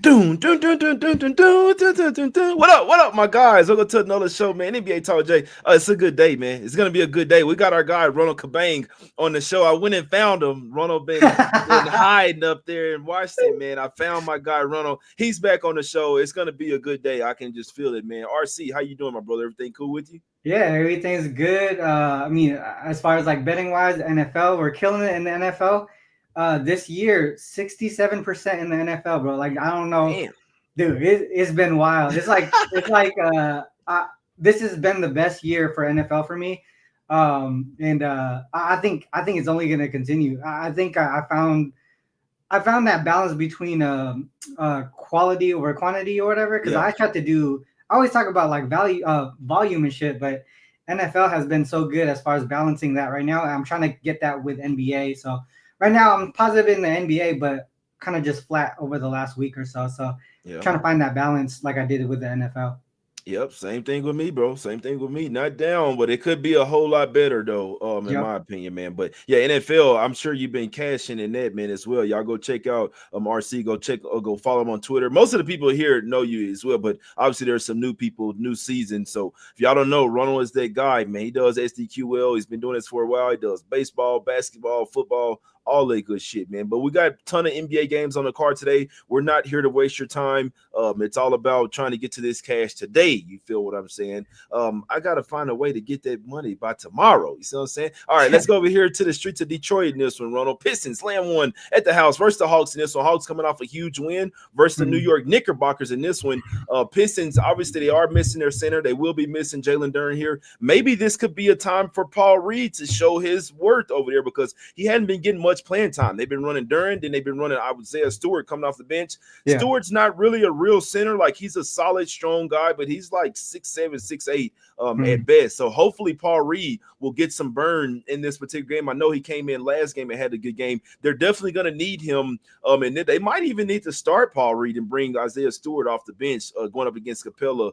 Doom, doom, doom, doom, doom, doom, doom, doom, doom, doom, doom. What up, my guys? Welcome to another show, man. NBA Talk Jay. It's a good day, man. It's gonna be a good day. We got our guy Ronald Cabang on the show. I went and found him. Ronald been hiding up there in Washington, man. I found my guy Ronald. He's back on the show. It's gonna be a good day. I can just feel it, man. RC, how you doing, my brother? Everything cool with you? Yeah, everything's good. As far as like betting wise, NFL, we're killing it in the NFL. This year, 67% in the NFL, bro. Like I don't know, Damn. dude. It's been wild. This has been the best year for NFL for me. I think it's only gonna continue. I found that balance between quality over quantity or whatever. Because Yeah. I try to do. I always talk about like volume and shit, but NFL has been so good as far as balancing that right now. I'm trying to get that with NBA. So right now I'm positive in the NBA, but kind of just flat over the last week or so. So Yeah. trying to find that balance like I did with the NFL. Yep, same thing with me, bro. Same thing with me. Not down, but it could be a whole lot better though, in Yep. my opinion, man. But yeah, NFL, I'm sure you've been cashing in that, man, as well. Y'all go check out RC, go check or go follow him on Twitter. Most of the people here know you as well, but obviously there's some new people, new season. So if y'all don't know, Ronald is that guy, man. He does SDQL. He's been doing this for a while. He does baseball, basketball, football, all that good shit, man. But we got a ton of NBA games on the card today. We're not here to waste your time. It's all about trying to get to this cash today. You feel what I'm saying? I gotta find a way to get that money by tomorrow. You see what I'm saying? All right, let's go over here to the streets of Detroit in this one. Ronald Pistons slam one at the house versus the Hawks in this one. Hawks coming off a huge win versus the New Mhm. York Knickerbockers in this one. Pistons, obviously, they are missing their center. They will be missing Jalen Duren here. Maybe this could be a time for Paul Reed to show his worth over there because he hadn't been getting much playing time. They've been running Duren, then they've been running, I would say, a Stewart coming off the bench. Yeah. Stewart's not really a real center. Like he's a solid, strong guy, but he's like 6'7", 6'8", at Mhm. best. So hopefully Paul Reed will get some burn in this particular game. I know he came in last game and had a good game. They're definitely going to need him. And they might even need to start Paul Reed and bring Isaiah Stewart off the bench going up against Capella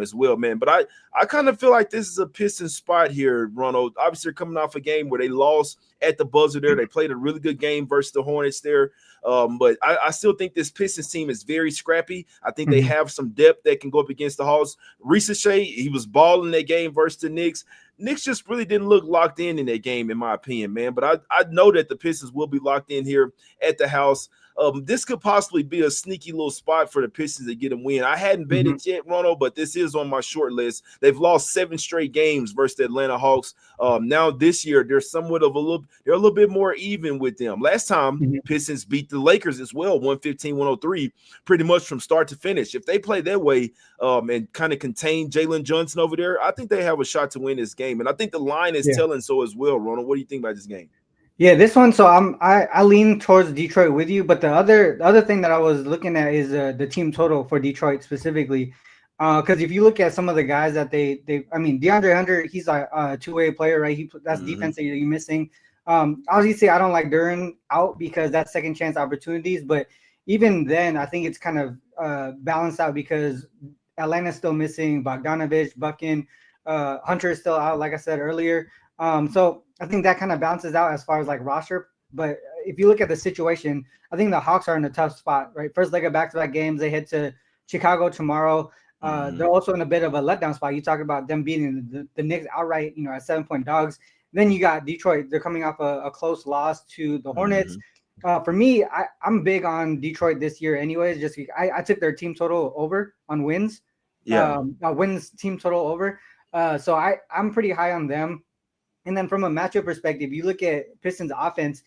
as well, man. But I kind of feel like this is a Pistons spot here, Ronald. Obviously, they're coming off a game where they lost at the buzzer there. They played a really good game versus the Hornets there. But I still think this Pistons team is very scrappy. I think they Mhm. have some depth that can go up against the Hawks. Ricochet, he was balling that game versus the Knicks. Knicks just really didn't look locked in that game, in my opinion, man. But I know that the Pistons will be locked in here at the house. This could possibly be a sneaky little spot for the Pistons to get a win. I hadn't bet Mhm. it yet, Ronald, but this is on my short list. They've lost 7 straight games versus the Atlanta Hawks. Now this year, they're a little bit more even with them. Last time, Mhm. Pistons beat the Lakers as well, 115-103, pretty much from start to finish. If they play that way and kind of contain Jalen Johnson over there, I think they have a shot to win this game. And I think the line is Yeah. telling so as well, Ronald. What do you think about this game? Yeah, this one. So I lean towards Detroit with you, but the other thing that I was looking at is the team total for Detroit specifically, because if you look at some of the guys that I mean DeAndre Hunter, he's a two-way player, right? That's Mm-hmm. defense that you're missing. Obviously I don't like Duran out because that's second chance opportunities, but even then I think it's kind of balanced out because Atlanta's still missing Bogdanovich, Buckin, Hunter is still out, like I said earlier. So I think that kind of balances out as far as like roster. But if you look at the situation, I think the Hawks are in a tough spot, right? First leg of back-to-back games, they head to Chicago tomorrow. Mm-hmm. They're also in a bit of a letdown spot. You talk about them beating the Knicks outright, as 7-point dogs. Then you got Detroit. They're coming off a close loss to the Hornets. Mm-hmm. For me, I'm big on Detroit this year, anyways. Just I took their team total over on wins, Yeah. wins team total over. So I'm pretty high on them. And then from a matchup perspective, you look at Pistons offense,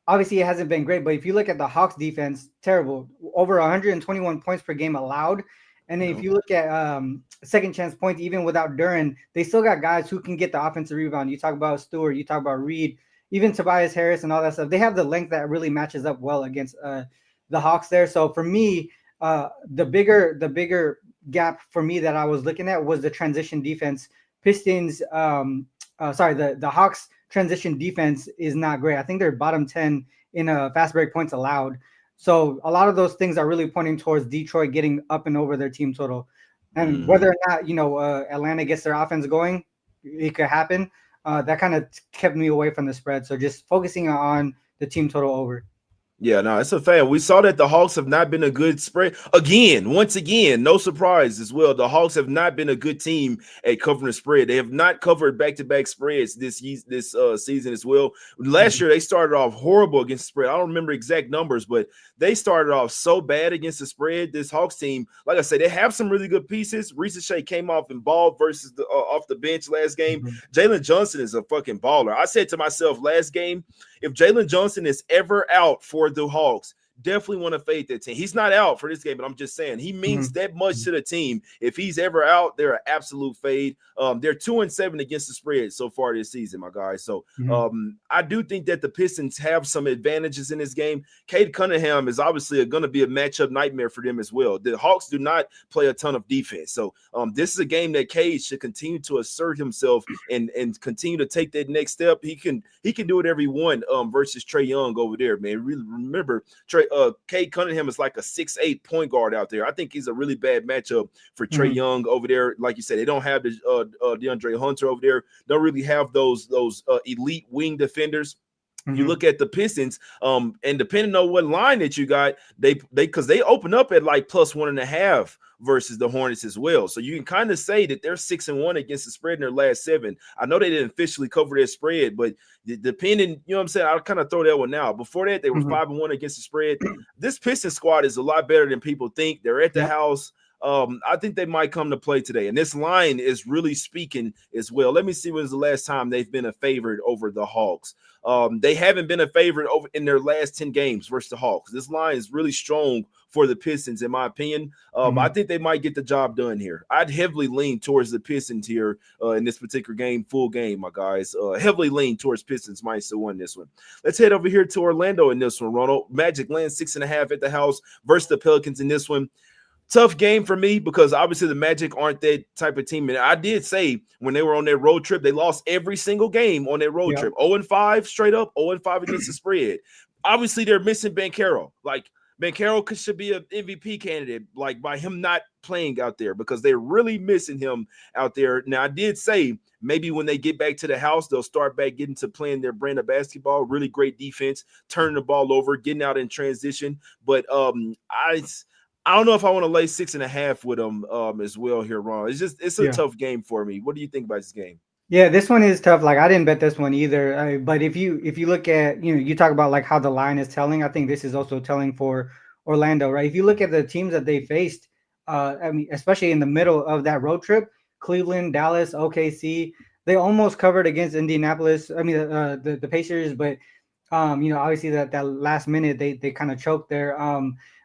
obviously it hasn't been great, but if you look at the Hawks defense, terrible. Over 121 points per game allowed. And then if Yeah. you look at second chance points, even without Duran, they still got guys who can get the offensive rebound. You talk about Stewart, you talk about Reed, even Tobias Harris and all that stuff. They have the length that really matches up well against the Hawks there. So for me, the bigger gap for me that I was looking at was the transition defense. Pistons, the Hawks transition defense is not great. I think they're bottom 10 in fast break points allowed. So a lot of those things are really pointing towards Detroit getting up and over their team total. And Mm-hmm. whether or not, Atlanta gets their offense going, it could happen. That kind of kept me away from the spread. So just focusing on the team total over. Yeah, no, it's a fact. We saw that the Hawks have not been a good spread again. Once again, no surprise as well. The Hawks have not been a good team at covering the spread. They have not covered back-to-back spreads this season as well. Last Mhm. year, they started off horrible against the spread. I don't remember exact numbers, but they started off so bad against the spread. This Hawks team, like I said, they have some really good pieces. Shea came off and balled versus off the bench last game. Mhm. Jalen Johnson is a fucking baller. I said to myself last game, if Jalen Johnson is ever out for the Hawks, definitely want to fade that team. He's not out for this game, but I'm just saying he means Mhm. that much to the team. If he's ever out, they're an absolute fade. They're 2-7 against the spread so far this season, my guys. So Mhm. I do think that the Pistons have some advantages in this game. Cade Cunningham is obviously going to be a matchup nightmare for them as well. The Hawks do not play a ton of defense, so this is a game that Cade should continue to assert himself and continue to take that next step. He can do whatever he wants versus Trae Young over there, man. Really remember Cade Cunningham is like a 6'8" point guard out there. I think he's a really bad matchup for Trae Mhm. Young over there. Like you said, they don't have the DeAndre Hunter over there. Don't really have those elite wing defenders. You Mhm. look at the Pistons, and depending on what line that you got, they because they open up at like +1.5 versus the Hornets as well. So you can kind of say that they're 6-1 against the spread in their last 7. I know they didn't officially cover their spread, but depending, you know what I'm saying, I'll kind of throw that one out. Before that, they were Mhm. 5-1 against the spread. This Pistons squad is a lot better than people think. They're at the Yep. house. I think they might come to play today. And this line is really speaking as well. Let me see when's the last time they've been a favorite over the Hawks. They haven't been a favorite over in their last 10 games versus the Hawks. This line is really strong for the Pistons, in my opinion. I Mhm. think they might get the job done here. I'd heavily lean towards the Pistons here in this particular game, full game, my guys. Heavily lean towards Pistons -1 this one. Let's head over here to Orlando in this one, Ronald. Magic lands 6.5 at the house versus the Pelicans in this one. Tough game for me because obviously the Magic aren't that type of team. And I did say when they were on their road trip, they lost every single game on their road Yep. trip. 0-5 straight up, 0-5 against the spread. Obviously, they're missing Banchero. Like Banchero should be an MVP candidate, like by him not playing out there because they're really missing him out there. Now, I did say maybe when they get back to the house, they'll start back getting to playing their brand of basketball. Really great defense, turning the ball over, getting out in transition. But I don't know if I want to lay 6.5 with them as well here, Ron. It's a Yeah. tough game for me. What do you think about this game? Yeah, this one is tough. Like I didn't bet this one either. But if you look at you talk about like how the line is telling. I think this is also telling for Orlando, right? If you look at the teams that they faced, I mean, especially in the middle of that road trip, Cleveland, Dallas, OKC, they almost covered against Indianapolis. I mean, the Pacers, but obviously that last minute they kind of choked there.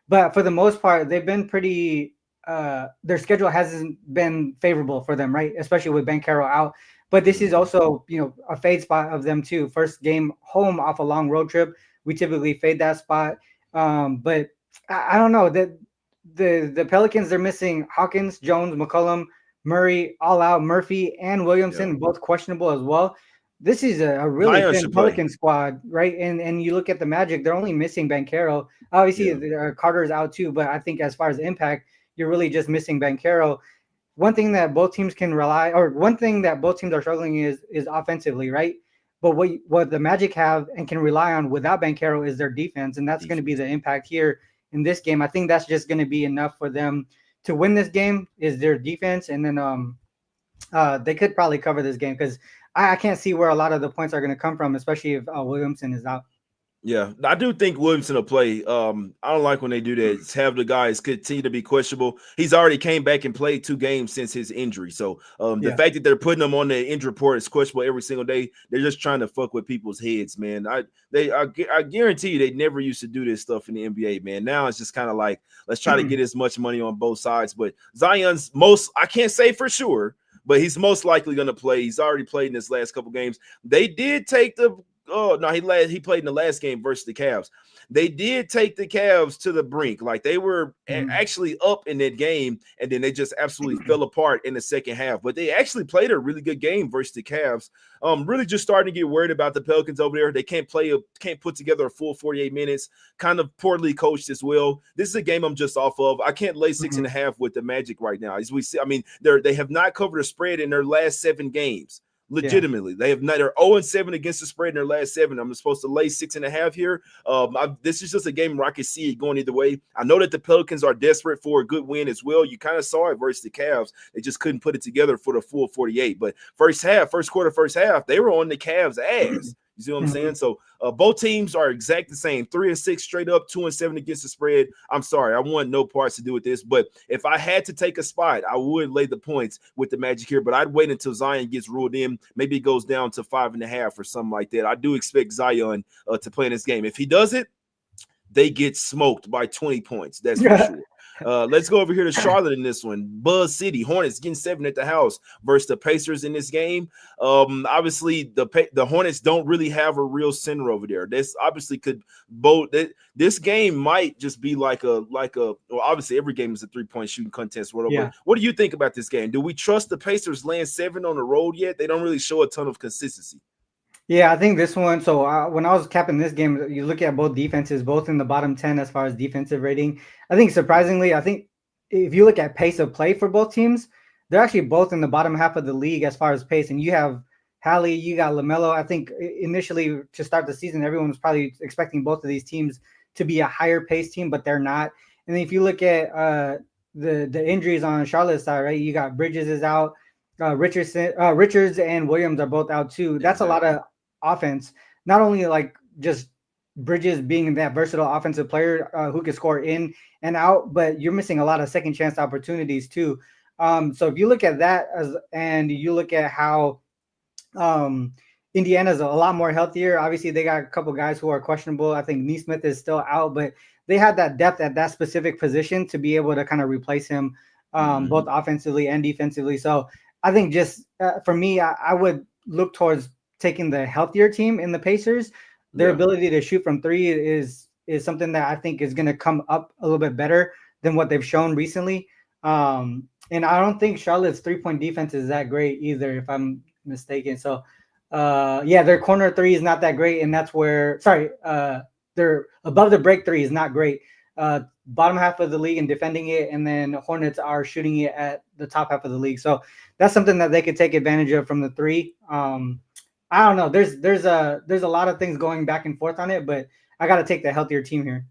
But for the most part, they've been pretty. Their schedule hasn't been favorable for them, right? Especially with Bankero out. But this is Mhm. also, a fade spot of them too. First game home off a long road trip. We typically fade that spot. But I don't know that the Pelicans, they're missing Hawkins, Jones, McCollum, Murray, all out, Murphy and Yeah. Williamson both questionable as well. This is a really Zion thin should play. Pelican squad, right? And you look at the Magic, they're only missing Bankero. Obviously, Yeah. Carter's out too, but I think as far as impact, you're really just missing Bankero. One thing that both teams can rely, or one thing that both teams are struggling is offensively, right? But what the Magic have and can rely on without Bankero is their defense, and that's going to be Defense. the impact here in this game. I think that's just going to be enough for them to win this game is their defense, and then they could probably cover this game because I can't see where a lot of the points are going to come from, especially if Williamson is out. Yeah, I do think Williamson will play. I don't like when they do that. It's have the guys continue to be questionable. He's already came back and played 2 games since his injury. So the Yeah. fact that they're putting him on the injury report is questionable every single day. They're just trying to fuck with people's heads, man. I guarantee you they never used to do this stuff in the NBA, man. Now it's just kind of like let's try to get as much money on both sides. But Zion's I can't say for sure, but he's most likely going to play. He's already played in his last couple games. They did take the Oh no, he played in the last game versus the Cavs. They did take the Cavs to the brink. Like they were Mhm. actually up in that game, and then they just absolutely fell apart in the second half. But they actually played a really good game versus the Cavs. Really just starting to get worried about the Pelicans over there. They can't put together a full 48 minutes. Kind of poorly coached as well. This is a game I'm just off of. I can't lay six and Mhm. a half with the Magic right now. As we see, I mean, they have not covered a spread in their last 7 games. Legitimately, they have not. They're 0-7 against the spread in their last 7. I'm supposed to lay 6.5 here. This is just a game where I can see it going either way. I know that the Pelicans are desperate for a good win as well. You kind of saw it versus the Cavs. They just couldn't put it together for the full 48. But first half, they were on the Cavs' ass. You see what I'm saying? So both teams are exact the same. 3-6 straight up, 2-7 against the spread. I'm sorry, I want no parts to do with this. But if I had to take a spot, I would lay the points with the Magic here. But I'd wait until Zion gets ruled in. Maybe it goes down to 5.5 or something like that. I do expect Zion to play in this game. If he does it, they get smoked by 20 points. That's for sure. Let's go over here to Charlotte in this one. Buzz City Hornets getting 7 at the house versus the Pacers in this game. Obviously the Hornets don't really have a real center over there. This obviously could both. This game might just be like a. Well, obviously every game is a 3-point shooting contest. But what do you think about this game? Do we trust the Pacers laying 7 on the road yet? They don't really show a ton of consistency. Yeah, I think this one. So when I was capping this game, you look at both defenses, both in the bottom 10 as far as defensive rating. I think surprisingly, if you look at pace of play for both teams, they're actually both in the bottom half of the league as far as pace. And you have Hallie, you got LaMelo. I think initially to start the season, everyone was probably expecting both of these teams to be a higher pace team, but they're not. And then if you look at the injuries on Charlotte's side, right? You got Bridges is out, Richards and Williams are both out too. That's a lot of offense, not only like just Bridges being that versatile offensive player who can score in and out, but you're missing a lot of second chance opportunities too. So if you look at that and you look at how Indiana's a lot more healthier, obviously they got a couple guys who are questionable. I think Neesmith is still out, but they had that depth at that specific position to be able to kind of replace him both offensively and defensively. So I think just for me, I would look towards taking the healthier team in the Pacers. Their ability to shoot from 3 is something that I think is going to come up a little bit better than what they've shown recently. And I don't think Charlotte's 3-point defense is that great either, if I'm mistaken. So their corner 3 is not that great. And that's where, they're above the break 3 is not great. Bottom half of the league and defending it. And then Hornets are shooting it at the top half of the league. So that's something that they could take advantage of from the 3. I don't know. There's a lot of things going back and forth on it, but I got to take the healthier team here.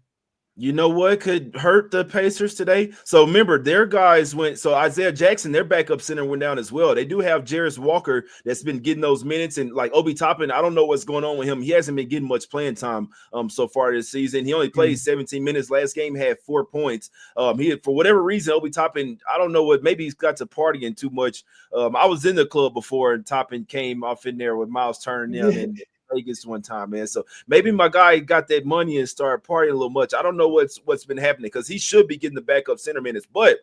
You know what could hurt the Pacers today? So remember, their guys went. So Isaiah Jackson, their backup center, went down as well. They do have Jarris Walker that's been getting those minutes, and like Obi Toppin, I don't know what's going on with him. He hasn't been getting much playing time so far this season. He only played 17 minutes. Last game had 4 points. He, for whatever reason, Obi Toppin, I don't know what. Maybe he's got to partying too much. I was in the club before, and Toppin came off in there with Miles Turner and Vegas one time, man. So maybe my guy got that money and started partying a little much. I don't know what's been happening, because he should be getting the backup center minutes, but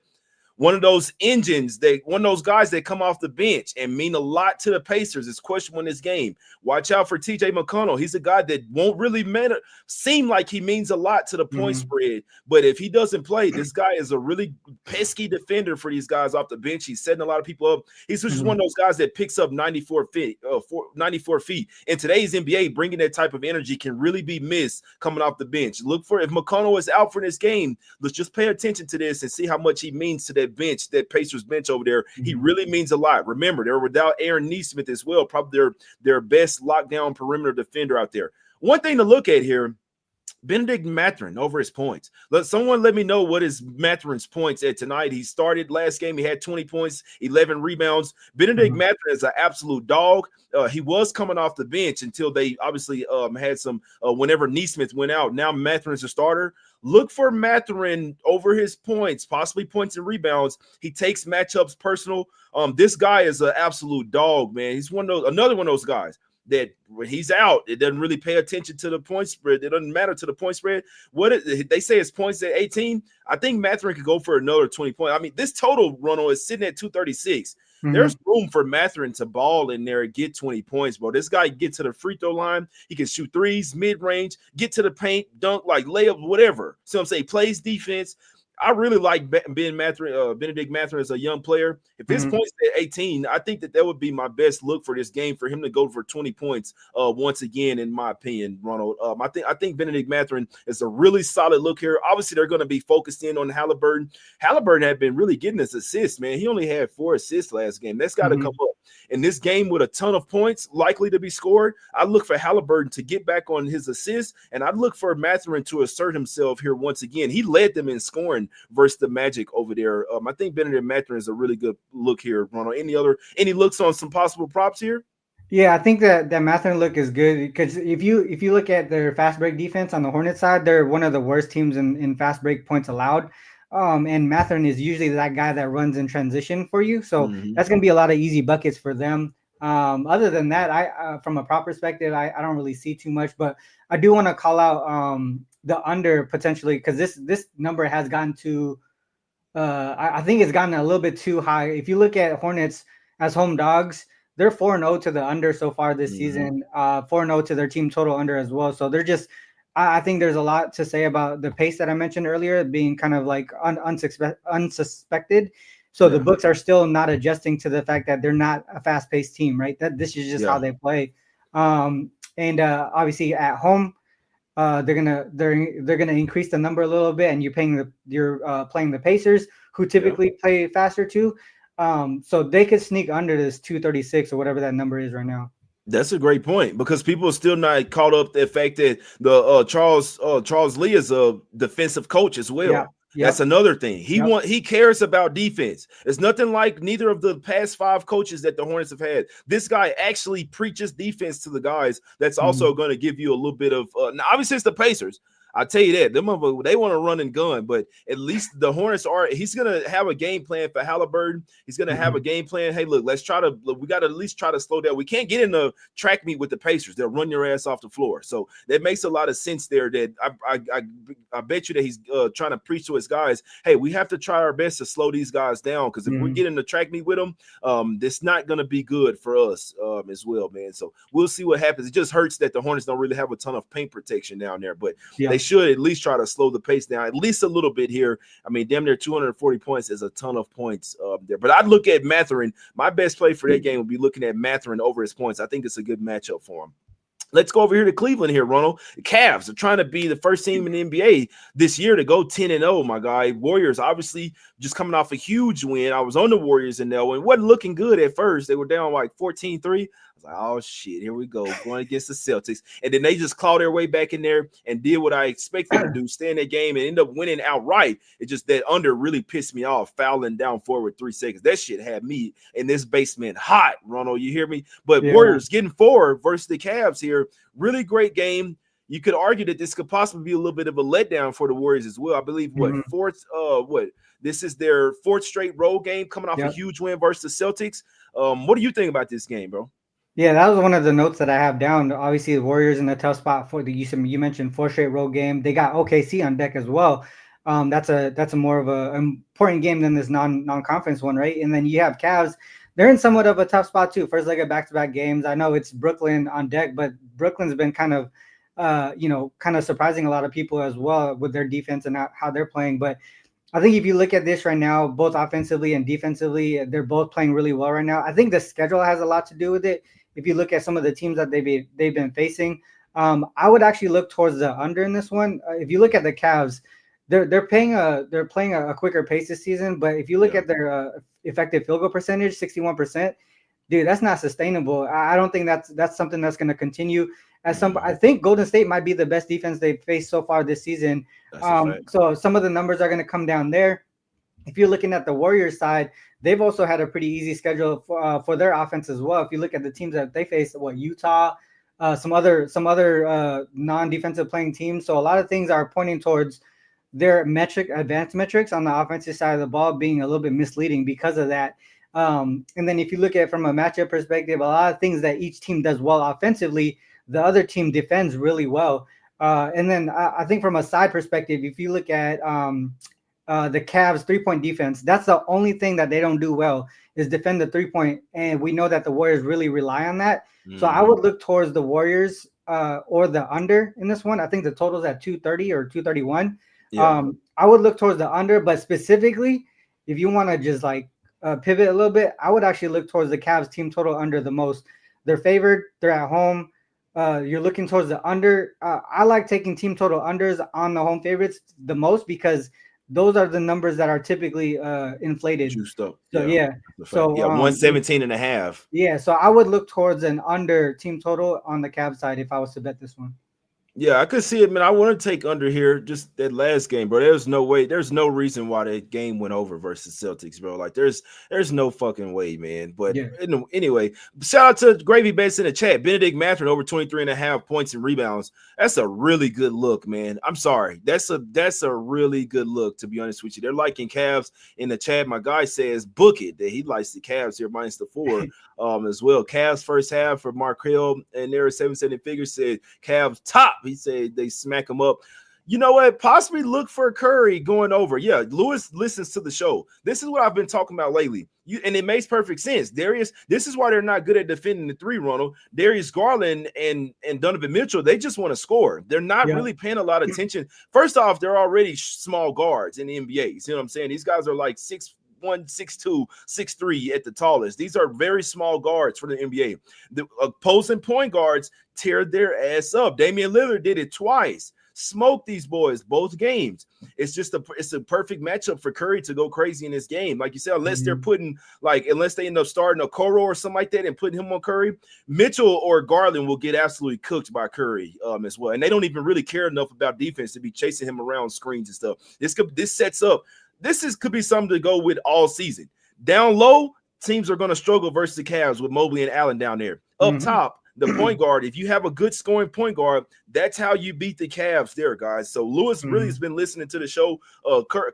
one of those engines, one of those guys that come off the bench and mean a lot to the Pacers is questionable in this game. Watch out for TJ McConnell. He's a guy that won't really seem like he means a lot to the point spread, but if he doesn't play, this guy is a really pesky defender for these guys off the bench. He's setting a lot of people up. He's just one of those guys that picks up 94 feet. In today's NBA, bringing that type of energy can really be missed coming off the bench. Look for, if McConnell is out for this game, let's just pay attention to this and see how much he means to that bench, that Pacers bench over there. He really means a lot. Remember, they're without Aaron Neesmith as well, probably their best lockdown perimeter defender out there. One thing to look at here, Benedict Mathurin over his points. Someone let me know what is Mathurin's points at tonight. He started last game. He had 20 points, 11 rebounds. Benedict Mathurin is an absolute dog. He was coming off the bench until they obviously had some whenever Neesmith went out. Now Mathurin's a starter. Look for Mathurin over his points, possibly points and rebounds. He takes matchups personal. This guy is an absolute dog, man. He's another one of those guys that when he's out, it doesn't really pay attention to the point spread. It doesn't matter to the point spread. They say his points at 18. I think Mathurin could go for another 20 points. I mean, this total, Ronald, is sitting at 236. There's room for Mathurin to ball in there and get 20 points, bro. This guy get to the free throw line. He can shoot threes, mid-range, get to the paint, dunk, like layup, whatever. So I'm saying plays defense. I really like Benedict Mathurin as a young player. If his points at 18, I think that would be my best look for this game, for him to go for 20 points once again, in my opinion, Ronald. I think Benedict Mathurin is a really solid look here. Obviously, they're going to be focused in on Halliburton. Halliburton had been really getting his assists, man. He only had 4 assists last game. That's got to come up. In this game with a ton of points likely to be scored, I look for Halliburton to get back on his assists, and I'd look for Mathurin to assert himself here once again. He led them in scoring versus the Magic over there. I think Benedict Mathurin is a really good look here, Ronald. Any looks on some possible props here? Yeah, I think that Mathurin look is good because if you look at their fast break defense on the Hornets side, they're one of the worst teams in fast break points allowed. And Mathurin is usually that guy that runs in transition for you, so that's going to be a lot of easy buckets for them. Other than that, I from a prop perspective, I don't really see too much, but I do want to call out the under potentially because this number has gotten to I think it's gotten a little bit too high. If you look at Hornets as home dogs, they're 4-0 to the under so far this season, 4-0 to their team total under as well. So they're just, I think there's a lot to say about the pace that I mentioned earlier being kind of like unsuspected. So the books are still not adjusting to the fact that they're not a fast-paced team, right? That this is just how they play. And obviously at home, they're gonna increase the number a little bit, and you're playing the Pacers, who typically play faster too. So they could sneak under this 236 or whatever that number is right now. That's a great point because people are still not caught up the fact that the Charles Lee is a defensive coach as well. Yeah. Yep. That's another thing. He cares about defense. It's nothing like neither of the past 5 coaches that the Hornets have had. This guy actually preaches defense to the guys. That's also going to give you a little bit of now obviously it's the Pacers. I'll tell you that. They want to run and gun, but at least the Hornets he's going to have a game plan for Halliburton. He's going to have a game plan. Hey, look, we got to at least try to slow down. We can't get in the track meet with the Pacers. They'll run your ass off the floor. So that makes a lot of sense there that I bet you that he's trying to preach to his guys. Hey, we have to try our best to slow these guys down because if we get in the track meet with them, it's not going to be good for us as well, man. So we'll see what happens. It just hurts that the Hornets don't really have a ton of paint protection down there, but they should at least try to slow the pace down at least a little bit here. I mean, damn near 240 points is a ton of points there. But I'd look at Mathurin. My best play for that game would be looking at Mathurin over his points. I think it's a good matchup for him. Let's go over here to Cleveland here, Ronald. The Cavs are trying to be the first team in the NBA this year to go 10-0, my guy. Warriors obviously just coming off a huge win. I was on the Warriors in that one. Wasn't looking good at first. They were down like 14-3. Like, oh shit, here we go, going against the Celtics. And then they just clawed their way back in there and did what I expected to do, stay in that game and end up winning outright. It just that under really pissed me off, fouling down forward 3 seconds. That shit had me in this basement hot, Ronald. You hear me? But Warriors getting 4 versus the Cavs here. Really great game. You could argue that this could possibly be a little bit of a letdown for the Warriors as well. I believe this is their 4th straight road game coming off a huge win versus the Celtics. What do you think about this game, bro? Yeah, that was one of the notes that I have down. Obviously, the Warriors in a tough spot for you mentioned 4 straight road game. They got OKC on deck as well. That's a more of a important game than this non-conference one, right? And then you have Cavs. They're in somewhat of a tough spot too. First leg of back-to-back games. I know it's Brooklyn on deck, but Brooklyn's been kind of surprising a lot of people as well with their defense and how they're playing. But I think if you look at this right now, both offensively and defensively, they're both playing really well right now. I think the schedule has a lot to do with it. If you look at some of the teams that they've been facing, I would actually look towards the under in this one. If you look at the Cavs, they're playing a quicker pace this season. But if you look at their effective field goal percentage, 61%, dude, that's not sustainable. I don't think that's something that's going to continue. I think Golden State might be the best defense they've faced so far this season. So some of the numbers are going to come down there. If you're looking at the Warriors side, they've also had a pretty easy schedule for their offense as well. If you look at the teams that they face, Utah, some other non-defensive playing teams. So a lot of things are pointing towards their advanced metrics on the offensive side of the ball being a little bit misleading because of that. And then if you look at it from a matchup perspective, a lot of things that each team does well offensively, the other team defends really well. And then I think from a side perspective, if you look at the Cavs 3-point defense, that's the only thing that they don't do well is defend the 3-point. And we know that the Warriors really rely on that. So I would look towards the Warriors or the under in this one. I think the total's at 230 or 231. I would look towards the under, but specifically, if you want to just pivot a little bit, I would actually look towards the Cavs team total under the most. They're favored. They're at home. You're looking towards the under. I like taking team total unders on the home favorites the most because those are the numbers that are typically inflated. Juiced up. So Yeah. yeah, The fact. so Yeah, 117.5. yeah, so I would look towards an under team total on the Cavs side if I was to bet this one. Yeah, I could see it, man. I want to take under here. Just that last game, bro. There's no way. There's no reason why that game went over versus Celtics, bro. Like, there's no fucking way, man. But Yeah. anyway, shout out to Gravy Bets in the chat. Benedict Mathurin over 23.5 points and rebounds. That's a really good look, man. I'm sorry. That's a really good look, to be honest with you. They're liking Cavs in the chat. My guy says book it, that he likes the Cavs here minus the 4 as well. Cavs first half for Mark Hill and there 770 figures said Cavs top. He said they smack him up. You know what? Possibly look for Curry going over. Yeah, Lewis listens to the show. This is what I've been talking about lately. And it makes perfect sense. This is why they're not good at defending the 3, Ronald. Darius Garland and Donovan Mitchell, they just want to score. They're not really paying a lot of attention. First off, they're already small guards in the NBA. You see what I'm saying? These guys are like 6'1", 6'2", 6'3" at the tallest. These are very small guards for the NBA. The opposing point guards tear their ass up. Damian Lillard did it twice. Smoked these boys both games. It's a perfect matchup for Curry to go crazy in this game. Like you said, unless they're putting unless they end up starting a Okoro or something like that and putting him on Curry, Mitchell or Garland will get absolutely cooked by Curry as well. And they don't even really care enough about defense to be chasing him around screens and stuff. This sets up. Could be something to go with all season. Down low, teams are going to struggle versus the Cavs with Mobley and Allen down there. Up top, the point guard, if you have a good scoring point guard, that's how you beat the Cavs there, guys. So Lewis really has been listening to the show.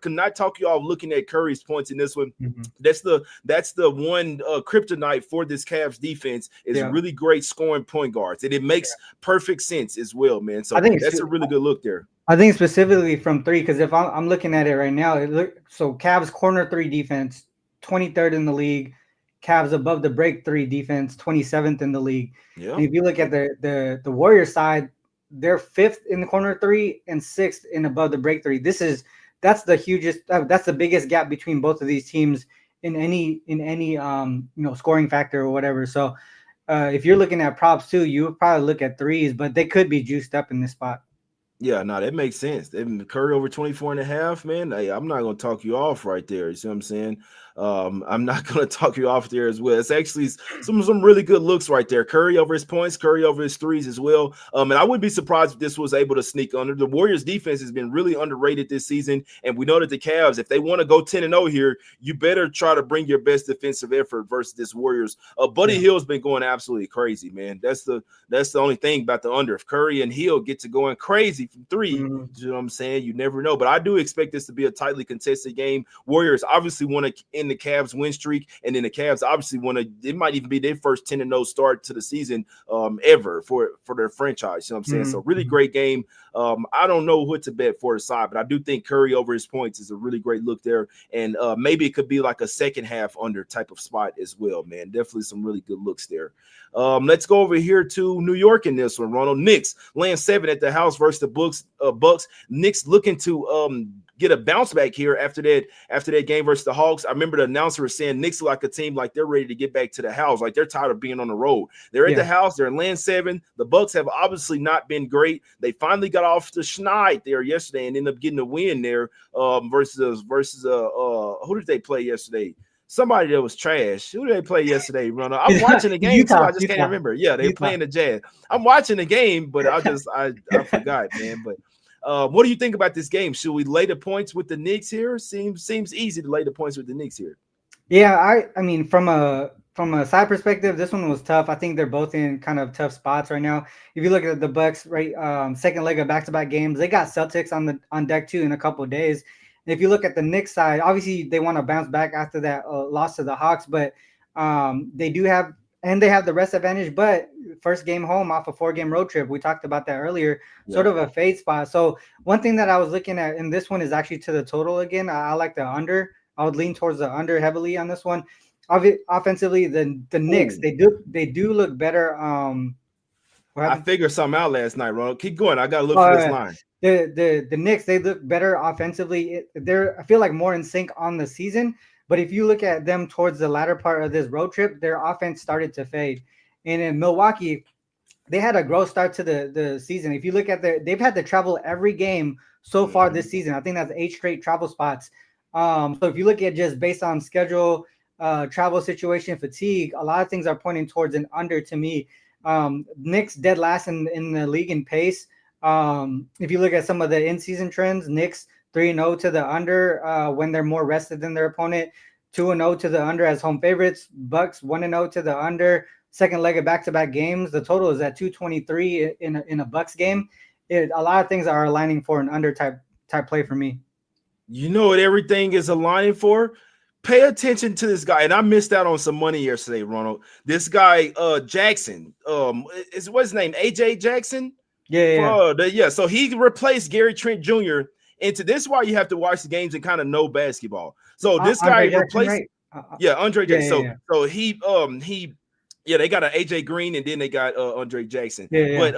Can I talk you off looking at Curry's points in this one? That's the one kryptonite for this Cavs defense is really great scoring point guards. And it makes perfect sense as well, man. So I think that's a really good look there. I think specifically from 3, because if I'm looking at it right now, Cavs corner 3 defense, 23rd in the league. Cavs above the break 3 defense, 27th in the league. Yeah. And if you look at the Warriors side, they're 5th in the corner 3 and 6th in above the break 3. That's the biggest gap between both of these teams in any scoring factor or whatever. So if you're looking at props too, you would probably look at 3s, but they could be juiced up in this spot. Yeah, no, that makes sense. Curry over 24.5, man. Hey, I'm not going to talk you off right there. You see what I'm saying? I'm not going to talk you off there as well. It's actually some really good looks right there. Curry over his points, Curry over his 3s as well. And I wouldn't be surprised if this was able to sneak under. The Warriors defense has been really underrated this season. And we know that the Cavs, if they want to go 10-0 here, you better try to bring your best defensive effort versus this Warriors. Buddy Hill's been going absolutely crazy, man. That's the only thing about the under. If Curry and Hill get to going crazy from 3, you know what I'm saying? You never know. But I do expect this to be a tightly contested game. Warriors obviously want to end the Cavs win streak, and then the Cavs obviously want to, it might even be their first 10-0 start to the season ever for their franchise. You know what I'm saying? So really great game. I don't know what to bet for the side, but I do think Curry over his points is a really great look there. And maybe it could be like a second half under type of spot as well, man. Definitely some really good looks there. Let's go over here to New York in this one, Ronald. Knicks laying 7 at the house versus the Bucks. Knicks looking to get a bounce back here after that game versus the Hawks. I remember the announcer was saying Knicks are like a team like they're ready to get back to the house, like they're tired of being on the road. They're at the house, they're in laying 7. The Bucks have obviously not been great. They finally got off the schneid there yesterday and ended up getting a win there versus who did they play yesterday? Somebody that was trash. Who did they play yesterday, Ronald? I'm watching the game too. I just can't remember. Yeah, they were playing the Jazz. I'm watching the game, but I forgot, man. But what do you think about this game? Should we lay the points with the Knicks here? Seems easy to lay the points with the Knicks here. Yeah, I mean, from a side perspective, this one was tough. I think they're both in kind of tough spots right now. If you look at the Bucks, right, second leg of back-to-back games, they got Celtics on deck too in a couple of days. And if you look at the Knicks side, obviously they want to bounce back after that loss to the Hawks, but they have the rest advantage. But first game home off a 4-game road trip, we talked about that earlier, sort of a fade spot. So one thing that I was looking at in this one is actually to the total again. I like the under. I would lean towards the under heavily on this one. Offensively, the Knicks, they do look better. I figured something out last night, Ronald. Keep going. I got to look for this line. The Knicks, they look better offensively. I feel like more in sync on the season. But if you look at them towards the latter part of this road trip, their offense started to fade. And in Milwaukee, they had a growth start to the season. If you look at they've had to travel every game so far this season. I think that's 8 straight travel spots. So if you look at just based on schedule, travel situation, fatigue, a lot of things are pointing towards an under to me. Knicks dead last in the league in pace. If you look at some of the in-season trends, Knicks 3-0 to the under when they're more rested than their opponent. 2-0 to the under as home favorites. Bucks 1-0 to the under. Second leg of back-to-back games. The total is at 223 in a Bucks game. A lot of things are aligning for an under type play for me. You know what everything is aligning for? Pay attention to this guy. And I missed out on some money yesterday, Ronald. This guy, Jackson, what's his name? AJ Jackson? Yeah. So he replaced Gary Trent Jr. into this is why you have to watch the games and kind of know basketball. So this guy replaced Andre Jackson. So he they got an AJ Green and then they got Andre Jackson. But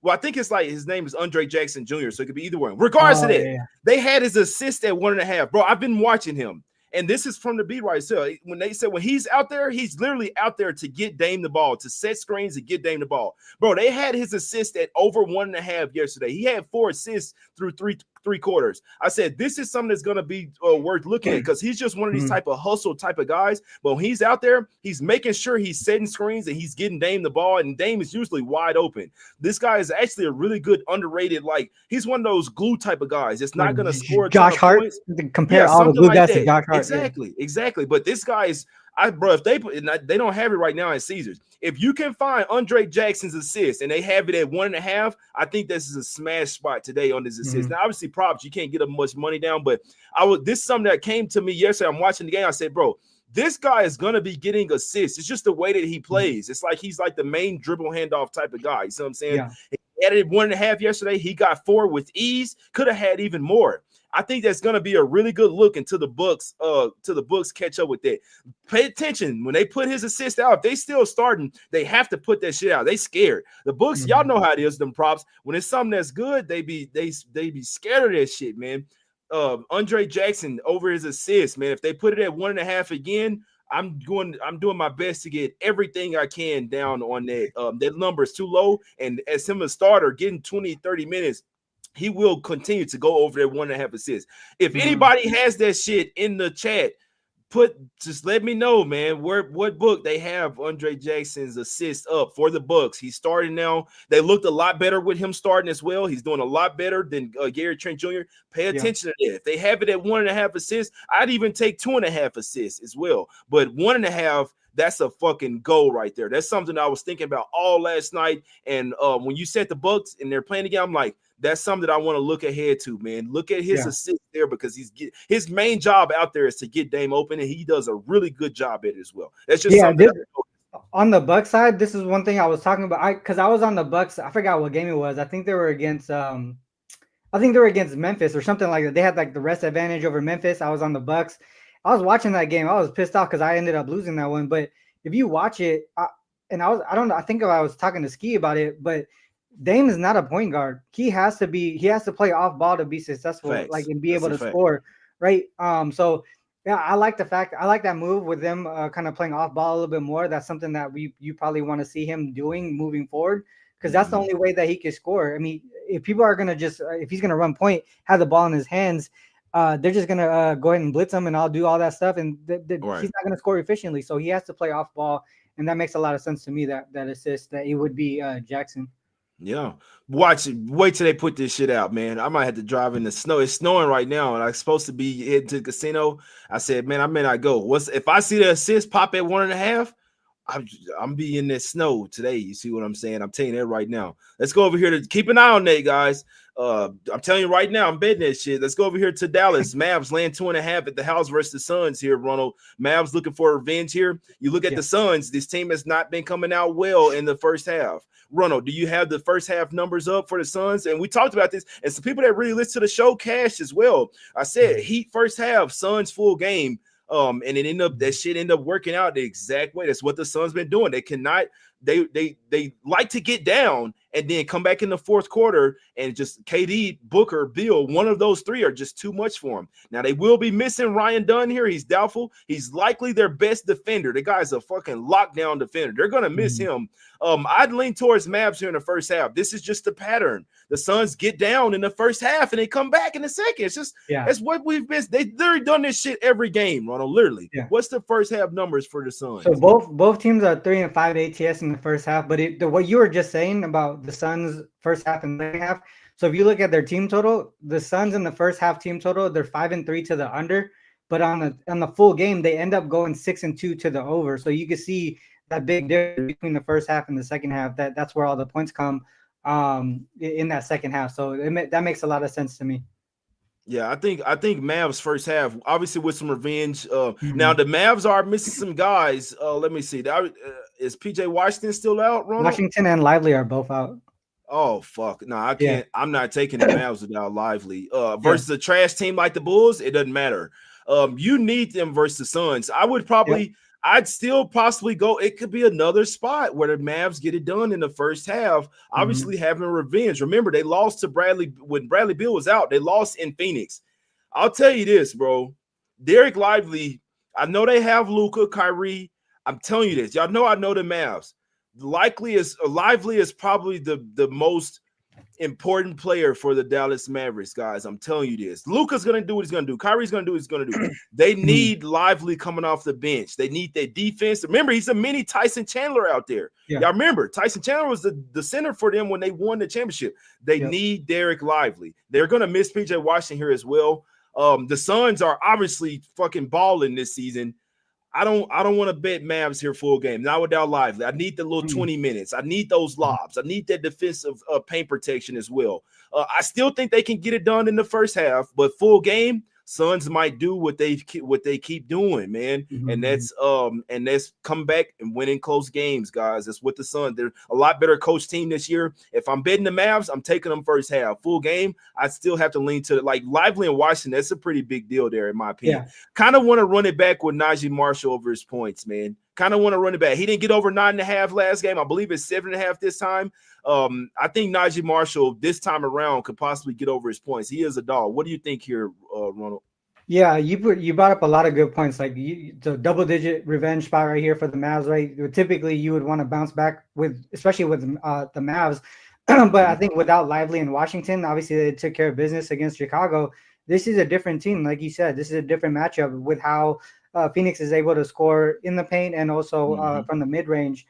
well, I think it's like his name is Andre Jackson Jr. So it could be either one. Regardless of that, they had his assist at 1.5. Bro, I've been watching him. And this is from the beat right here. When they said when he's out there, he's literally out there to get Dame the ball, to set screens and get Dame the ball. Bro, they had his assist at over 1.5 yesterday. He had 4 assists through three quarters. I said, this is something that's going to be worth looking at because he's just one of these type of hustle type of guys. But when he's out there, he's making sure he's setting screens and he's getting Dame the ball, and Dame is usually wide open. This guy is actually a really good underrated, like he's one of those glue type of guys. It's not going to score Josh Hart. Compare all the glue guys to Josh Hart. Exactly. But this guy is, if they don't have it right now in Caesars. If you can find Andre Jackson's assist and they have it at 1.5, I think this is a smash spot today on this assist. Now, obviously, props, you can't get up much money down, but this is something that came to me yesterday. I'm watching the game. I said, bro, this guy is gonna be getting assists. It's just the way that he plays. It's like he's like the main dribble handoff type of guy. You see what I'm saying? Yeah. He added 1.5 yesterday. He got 4 with ease. Could have had even more. I think that's going to be a really good look until the Bucks catch up with that. Pay attention when they put his assist out. If they still starting, they have to put that shit out. They scared. The Bucks, y'all know how it is. Them props when it's something that's good, they be scared of that shit, man. Andre Jackson over his assist, man. If they put it at 1.5 again, I'm doing my best to get everything I can down on that. That number is too low, and as him a starter getting 20-30 minutes. He will continue to go over that 1.5 assists. If anybody has that shit in the chat, just let me know, man. What book they have Andre Jackson's assist up for the Bucks. He's starting now. They looked a lot better with him starting as well. He's doing a lot better than Gary Trent Jr. Pay attention to that. If they have it at 1.5 assists, I'd even take 2.5 assists as well. But 1.5. That's a fucking goal right there. That's something I was thinking about all last night. And when you said the Bucks and they're playing again, I'm like, that's something that I want to look ahead to, man. Look at his assist there because his main job out there is to get Dame open, and he does a really good job at it as well. That's just something. On the Bucks side, this is one thing I was talking about. Because I was on the Bucks. I forgot what game it was. I think they were against Memphis or something like that. They had like the rest advantage over Memphis. I was on the Bucks. I was watching that game. I was pissed off because I ended up losing that one. But if you watch it, I think I was talking to Ski about it, but Dame is not a point guard. He has to play off ball to be successful, and be able to score, right? So yeah, I like that move with them kind of playing off ball a little bit more. That's something that you probably want to see him doing moving forward, because that's the only way that he can score. I mean, if people are gonna if he's gonna run point, have the ball in his hands, they're just gonna go ahead and blitz him, and I'll do all that stuff, and he's not gonna score efficiently. So he has to play off ball, and that makes a lot of sense to me. That assist that it would be Jackson. Yeah, watch it. Wait till they put this shit out, man. I might have to drive in the snow. It's snowing right now, and I'm supposed to be heading to the casino. I said, man, I may not go. If I see the assist pop at 1.5? I'm be in that snow today. You see what I'm saying? I'm telling you that right now. Let's go over here to keep an eye on that, guys. I'm telling you right now, I'm betting that shit. Let's go over here to Dallas. Mavs land 2.5 at the house versus the Suns here, Ronald. Mavs looking for revenge here. You look at the Suns. This team has not been coming out well in the first half. Ronald, do you have the first half numbers up for the Suns? And we talked about this, and some people that really listen to the show cashed as well. I said Heat first half, Suns full game. And that shit ended up working out the exact way. That's what the Suns been doing. They cannot, they like to get down and then come back in the fourth quarter and just KD, Booker, Bill, one of those three are just too much for him. Now they will be missing Ryan Dunn here. He's doubtful. He's likely their best defender. The guy's a fucking lockdown defender. They're gonna miss him. I'd lean towards Mavs here in the first half. This is just the pattern. The Suns get down in the first half and they come back in the second. It's just that's what we've been. They literally done this shit every game, Ronald. Literally. Yeah. What's the first half numbers for the Suns? So both teams are 3 and 5 ATS in the first half. But what you were just saying about the Suns first half and second half. So if you look at their team total, the Suns in the first half team total, they're 5 and 3 to the under. But on the full game, they end up going 6 and 2 to the over. So you can see that big difference between the first half and the second half. That's where all the points come in that second half. So that makes a lot of sense to me. Yeah, I think Mavs first half, obviously with some revenge. Now the Mavs are missing some guys. Let me see. Is PJ Washington still out, Ronald? Washington and Lively are both out. Oh fuck! No, I can't. Yeah. I'm not taking the Mavs without Lively. Versus a trash team like the Bulls, it doesn't matter. You need them versus the Suns. I'd still possibly go. It could be another spot where the Mavs get it done in the first half. Obviously, having revenge. Remember, they lost to Bradley when Bradley Beal was out. They lost in Phoenix. I'll tell you this, bro. Derek Lively. I know they have Luka, Kyrie. I'm telling you this. Y'all know I know the Mavs. Lively is probably the most important player for the Dallas Mavericks, guys. I'm telling you this. Luka's going to do what he's going to do. Kyrie's going to do what he's going to do. They need Lively coming off the bench. They need their defense. Remember, he's a mini Tyson Chandler out there. Yeah. Y'all remember, Tyson Chandler was the center for them when they won the championship. They need Derek Lively. They're going to miss PJ Washington here as well. The Suns are obviously fucking balling this season. I don't want to bet Mavs here full game. Not without Lively. I need the little 20 minutes. I need those lobs. I need that defensive paint protection as well. I still think they can get it done in the first half, but full game, Suns might do what they keep doing, man. And that's come back and winning close games, guys. That's what the Suns. They're a lot better coach team this year. If I'm betting the Mavs, I'm taking them first half. Full game, I still have to lean to like Lively and Washington. That's a pretty big deal there, in my opinion. Kind of want to run it back with Najee Marshall over his points, man. Kind of want to run it back. He didn't get over 9.5 last game. I believe it's 7.5 this time. I think Najee Marshall this time around could possibly get over his points. He is a dog. What do you think here, Ronald? Yeah, you brought up a lot of good points. Like the double-digit revenge spot right here for the Mavs, right? Typically, you would want to bounce back especially with the Mavs. But I think without Lively in Washington, obviously they took care of business against Chicago. This is a different team, like you said. This is a different matchup with how Phoenix is able to score in the paint and also from the mid-range.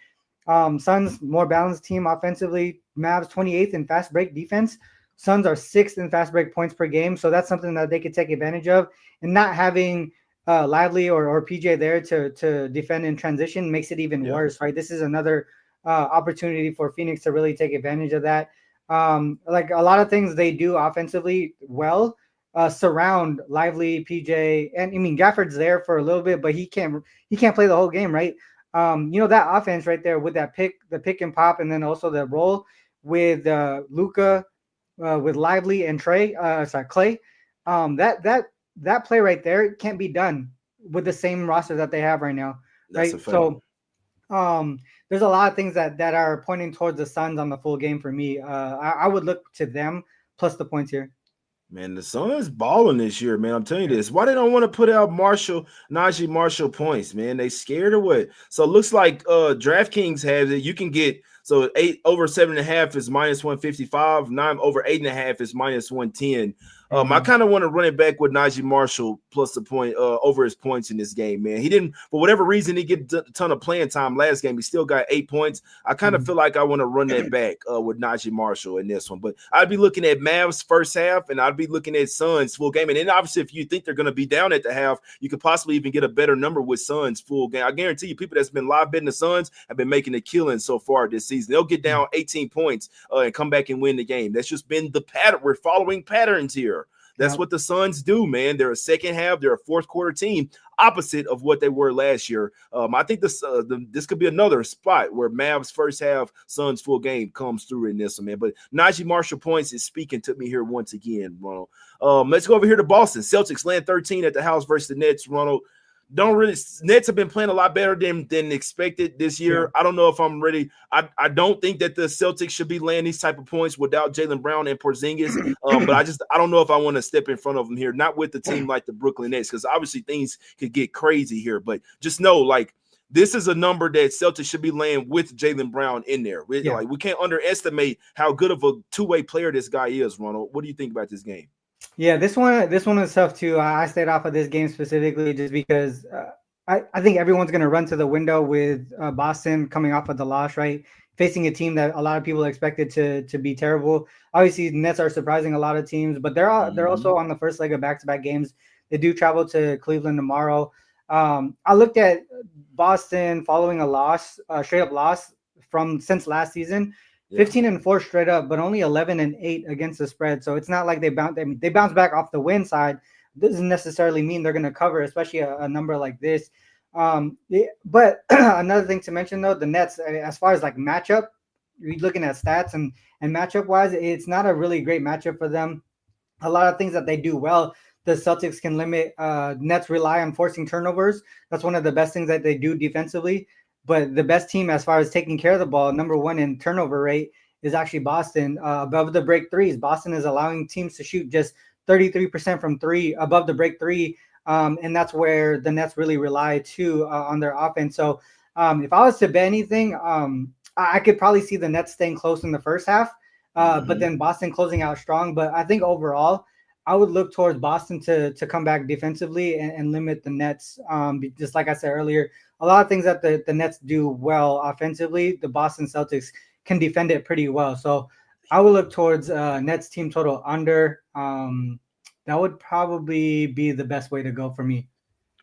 Suns, more balanced team offensively. Mavs 28th in fast break defense. Suns are 6th in fast break points per game. So that's something that they could take advantage of. And not having Lively or PJ there to defend in transition makes it even worse, right? This is another opportunity for Phoenix to really take advantage of that. Like a lot of things they do offensively well, surround Lively, PJ, and I mean Gafford's there for a little bit, but he can't play the whole game, right? That offense right there with the pick and pop, and then also the roll with Luka, with Lively and Clay. That play right there can't be done with the same roster that they have right now, right? So, there's a lot of things that are pointing towards the Suns on the full game for me. I would look to them plus the points here. Man, the Suns balling this year, man. I'm telling you this. Why they don't want to put out Najee Marshall points, man? They scared or what? So it looks like DraftKings has it. You can get 8 over 7.5 is minus 155. 9 over 8.5 is minus 110. I kind of want to run it back with Najee Marshall plus the point over his points in this game, man. He didn't, for whatever reason, he get a ton of playing time last game. He still got 8 points. I kind of feel like I want to run that back with Najee Marshall in this one. But I'd be looking at Mavs first half, and I'd be looking at Suns full game. And then obviously, if you think they're going to be down at the half, you could possibly even get a better number with Suns full game. I guarantee you, people that's been live betting the Suns have been making a killing so far this season. They'll get down 18 points and come back and win the game. That's just been the pattern. We're following patterns here. That's what the Suns do, man. They're a second half. They're a fourth quarter team, opposite of what they were last year. I think this could be another spot where Mavs first half, Suns full game comes through in this one, man. But Najee Marshall points is speaking to me here once again, Ronald. Let's go over here to Boston. Celtics land 13 at the house versus the Nets, Ronald. Nets have been playing a lot better than expected this year. Yeah. I don't know if I'm ready. I don't think that the Celtics should be laying these type of points without Jaylen Brown and Porzingis. But I don't know if I want to step in front of them here. Not with the team like the Brooklyn Nets, because obviously things could get crazy here. But just know, like, this is a number that Celtics should be laying with Jaylen Brown in there. We can't underestimate how good of a two-way player this guy is, Ronald. What do you think about this game? Yeah, this one is tough too. I stayed off of this game specifically just because I think everyone's going to run to the window with Boston coming off of the loss, right? Facing a team that a lot of people expected to be terrible. Obviously, the Nets are surprising a lot of teams, but they're also on the first leg of back-to-back games. They do travel to Cleveland tomorrow. I looked at Boston following a loss, straight up loss since last season. 15-4 straight up, but only 11-8 against the spread. So it's not like they bounce back off the win side. Doesn't necessarily mean they're going to cover, especially a number like this. But another thing to mention though, the Nets, as far as like matchup, you're looking at stats and matchup wise, it's not a really great matchup for them. A lot of things that they do well, the Celtics can limit. Nets rely on forcing turnovers. That's one of the best things that they do defensively. But the best team as far as taking care of the ball, number one in turnover rate, is actually Boston. Above the break threes, Boston is allowing teams to shoot just 33% from three above the break three. And that's where the Nets really rely too on their offense. So if I was to bet anything, I could probably see the Nets staying close in the first half, but then Boston closing out strong. But I think overall, I would look towards Boston to come back defensively and limit the Nets. Just like I said earlier, a lot of things that the Nets do well offensively, the Boston Celtics can defend it pretty well. So I would look towards Nets team total under. That would probably be the best way to go for me.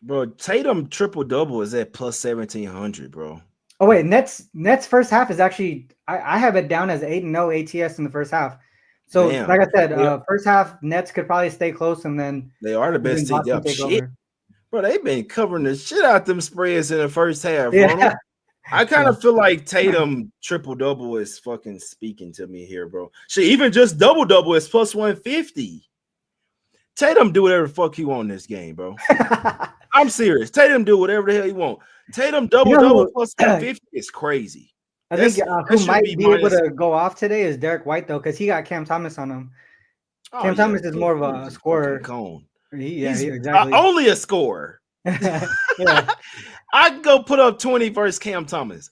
Bro, Tatum triple-double is at plus 1,700, bro. Oh, wait, Nets first half is actually – I have it down as 8-0 ATS in the first half. So, like I said, first half, Nets could probably stay close, and then – They are the best team. Yeah, shit. Bro, they've been covering the shit out them spreads in the first half, Ronald. I kind of feel like Tatum triple-double is fucking speaking to me here, bro. Shit, even just double-double is plus 150. Tatum do whatever the fuck he want in this game, bro. I'm serious. Tatum do whatever the hell he want. Tatum double plus 150 is crazy. I think who might be able to go off today is Derek White, though, because he got Cam Thomas on him. Cam Thomas is more of a scorer. He's exactly. Only a scorer. I can go put up 20 versus Cam Thomas.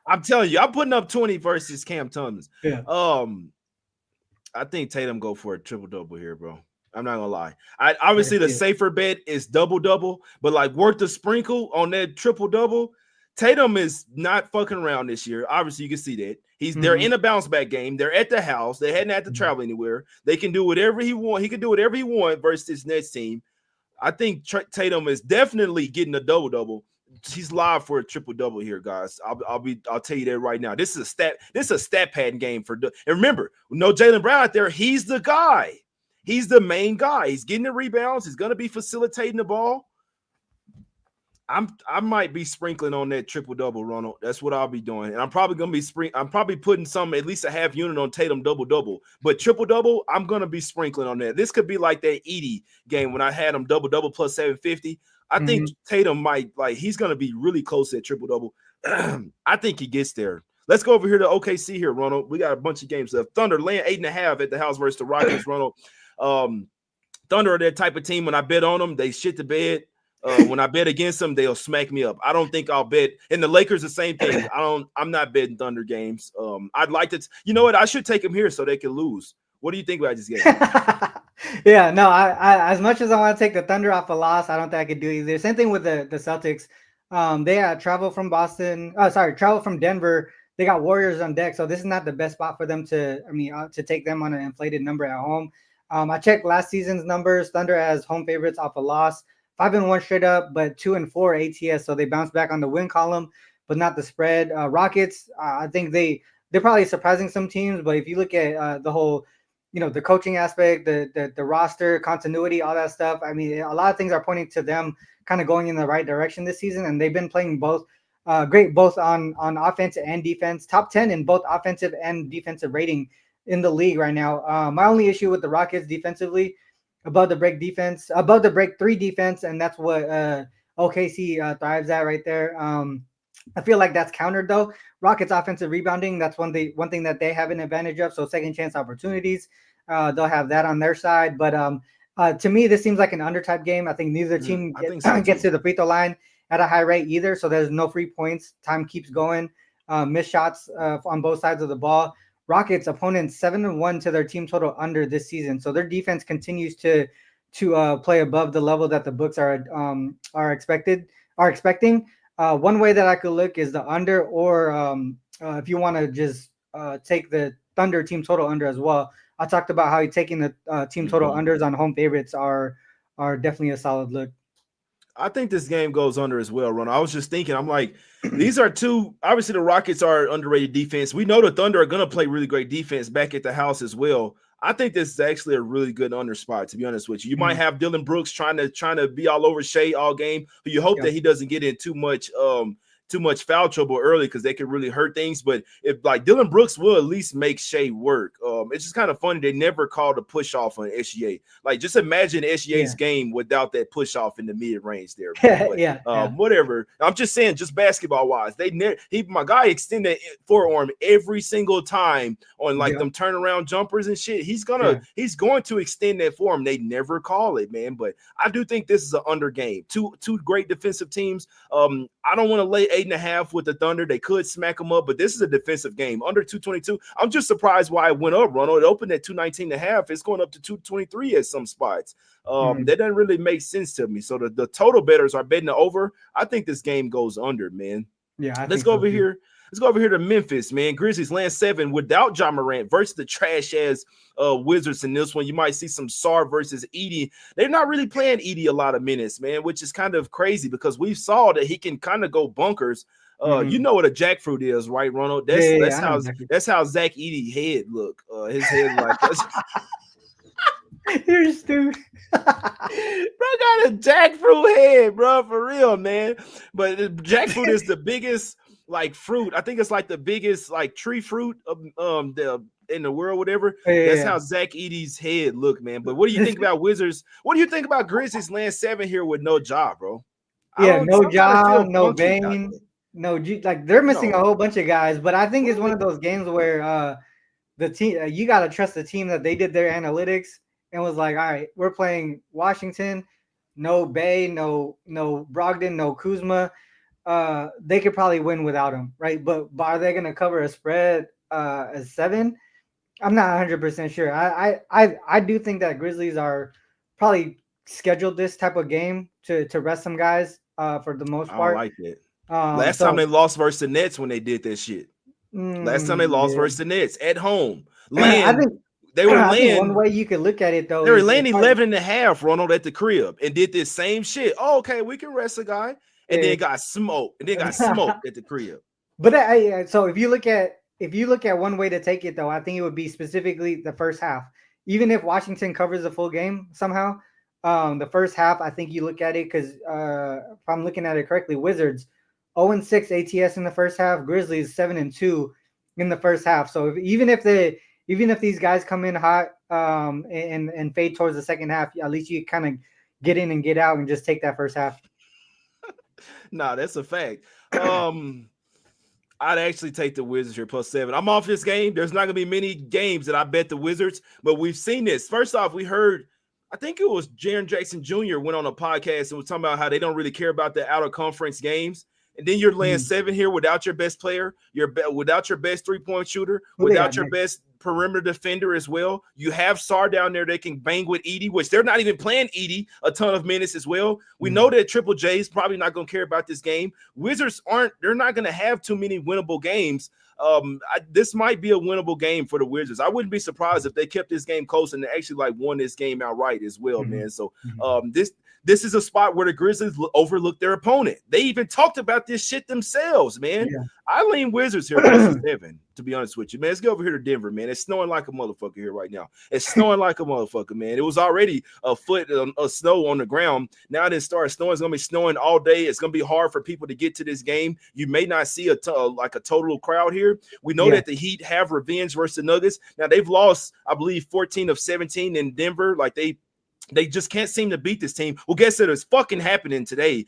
I'm telling you, I'm putting up 20 versus Cam Thomas. Yeah. I think Tatum go for a triple-double here, bro. I'm not gonna lie. Obviously the safer bet is double-double, but like worth the sprinkle on that triple-double. Tatum is not fucking around this year. Obviously, you can see that. They're in a bounce back game. They're at the house. They hadn't had to travel anywhere. They can do whatever he want. He can do whatever he want versus this Nets team. I think Tatum is definitely getting a double-double. He's live for a triple-double here, guys. I'll tell you that right now. This is a stat padding game for. And remember, no Jaylen Brown out there. He's the guy. He's the main guy. He's getting the rebounds. He's going to be facilitating the ball. I might be sprinkling on that triple-double, Ronald. That's what I'll be doing. And I'm probably going to be I'm probably putting at least a half unit on Tatum double-double. But triple-double, I'm going to be sprinkling on that. This could be like that Edie game when I had him double-double plus 750. I think Tatum might, he's going to be really close at triple-double. I think he gets there. Let's go over here to OKC here, Ronald. We got a bunch of games left. Thunder laying 8.5 at the house versus the Rockets, Ronald. Thunder are that type of team. When I bet on them, they shit the bed. When I bet against them, they'll smack me up. I don't think I'll bet. And the Lakers, the same thing. I'm not betting Thunder games. I'd like to. You know what? I should take them here so they can lose. What do you think about this game? Yeah, no. I as much as I want to take the Thunder off a loss, I don't think I could do either. Same thing with the Celtics. They travel from Boston. Travel from Denver. They got Warriors on deck, so this is not the best spot for them to take them on an inflated number at home. I checked last season's numbers. Thunder as home favorites off a loss. 5-1 straight up, but 2-4 ATS. So they bounce back on the win column, but not the spread. Rockets, I think they're probably surprising some teams, but if you look at the whole, the coaching aspect, the roster continuity, all that stuff. I mean, a lot of things are pointing to them kind of going in the right direction this season, and they've been playing both great, both on offense and defense. Top 10 in both offensive and defensive rating in the league right now. My only issue with the Rockets defensively. Above the break three defense, and that's what OKC thrives at right there. I feel like that's countered though. Rockets offensive rebounding, that's one thing that they have an advantage of. So second chance opportunities, they'll have that on their side. But to me, this seems like an under type game. I think neither team gets to the free throw line at a high rate either. So there's no free points. Time keeps going. Missed shots on both sides of the ball. Rockets opponents 7-1 to their team total under this season. So their defense continues to play above the level that the books are expecting. One way that I could look is the under, or if you want to just take the Thunder team total under as well. I talked about how taking the team total unders on home favorites are definitely a solid look. I think this game goes under as well, Ronald. I was just thinking, I'm like, these are two, obviously the Rockets are underrated defense. We know the Thunder are going to play really great defense back at the house as well. I think this is actually a really good under spot, to be honest with you. You might have Dylan Brooks trying to be all over Shea all game, but you hope that he doesn't get in too much foul trouble early, because they could really hurt things. But if like Dylan Brooks will at least make Shea work. It's just kind of funny they never called a push off on SGA. Like, just imagine SGA's game without that push off in the mid range there. But, whatever. I'm just saying, just basketball wise, my guy extended forearm every single time on like them turnaround jumpers and shit. He's going to extend that forearm. They never call it, man. But I do think this is an under game. Two great defensive teams. I don't want to lay 8.5 with the Thunder. They could smack them up, but this is a defensive game. Under 222. I'm just surprised why it went up, Ronald. It opened at 219.5. It's going up to 223 at some spots. That doesn't really make sense to me. So the total bettors are betting the over. I think this game goes under, man. Yeah. Let's go over here. Let's go over here to Memphis, man. Grizzlies land 7 without Ja Morant versus the trash-ass Wizards in this one. You might see some Sar versus Edey. They're not really playing Edey a lot of minutes, man, which is kind of crazy because we saw that he can kind of go bunkers. You know what a jackfruit is, right, Ronald? That's how Zach Edey head look. His head like this. You're stupid. Bro got a jackfruit head, bro, for real, man. But jackfruit is the biggest like fruit. I think it's like the biggest like tree fruit of in the world, whatever. That's how Zach Edey's head look, man. But what do you think about Wizards? What do you think about Grizzlies land 7 here with no Ja, bro? No Ja, no Bane, no G. Like, they're missing a whole bunch of guys. But I think it's one of those games where the team you got to trust the team that they did their analytics and was like, all right, we're playing Washington, no Bay, no Brogdon, no Kuzma. They could probably win without him, right? But are they going to cover a spread as 7? I'm not 100% sure. I do think that Grizzlies are probably scheduled this type of game to rest some guys for the most part. I like it. Last time they lost versus the Nets when they did that shit. Last time they lost versus the Nets at home. I think they were laying. One way you could look at it, though, they were laying 11.5, Ronald, at the crib, and did this same shit. Oh, okay, we can rest a guy. And then got smoked. And then got smoked at the crib. But so if you look at one way to take it, though, I think it would be specifically the first half. Even if Washington covers the full game somehow, the first half, I think you look at it because if I'm looking at it correctly, Wizards 0-6 ATS in the first half, Grizzlies 7-2 in the first half. So even if these guys come in hot and fade towards the second half, at least you kind of get in and get out and just take that first half. Nah, that's a fact. I'd actually take the Wizards here plus 7. I'm off this game. There's not going to be many games that I bet the Wizards, but we've seen this. First off, we heard, I think it was Jaren Jackson Jr. went on a podcast and was talking about how they don't really care about the outer conference games. And then you're laying 7 here without your best player, without your best three-point shooter, without your best perimeter defender as well. You have Sar down there that can bang with Edey, which they're not even playing Edey a ton of minutes as well. We know that Triple J is probably not going to care about this game. Wizards they're not going to have too many winnable games. This might be a winnable game for the Wizards. I wouldn't be surprised if they kept this game close and they actually won this game outright as well, man. So this is a spot where the Grizzlies overlooked their opponent. They even talked about this shit themselves, man. Yeah. I lean Wizards here versus Devin, to be honest with you, man. Let's go over here to Denver, man. It's snowing like a motherfucker here right now. It's snowing like a motherfucker, man. It was already a foot of snow on the ground. Now it starts snowing. It's going to be snowing all day. It's going to be hard for people to get to this game. You may not see a total crowd here. We know that the Heat have revenge versus the Nuggets. Now, they've lost, I believe, 14 of 17 in Denver. Like, they They just can't seem to beat this team. Well, guess what is fucking happening today?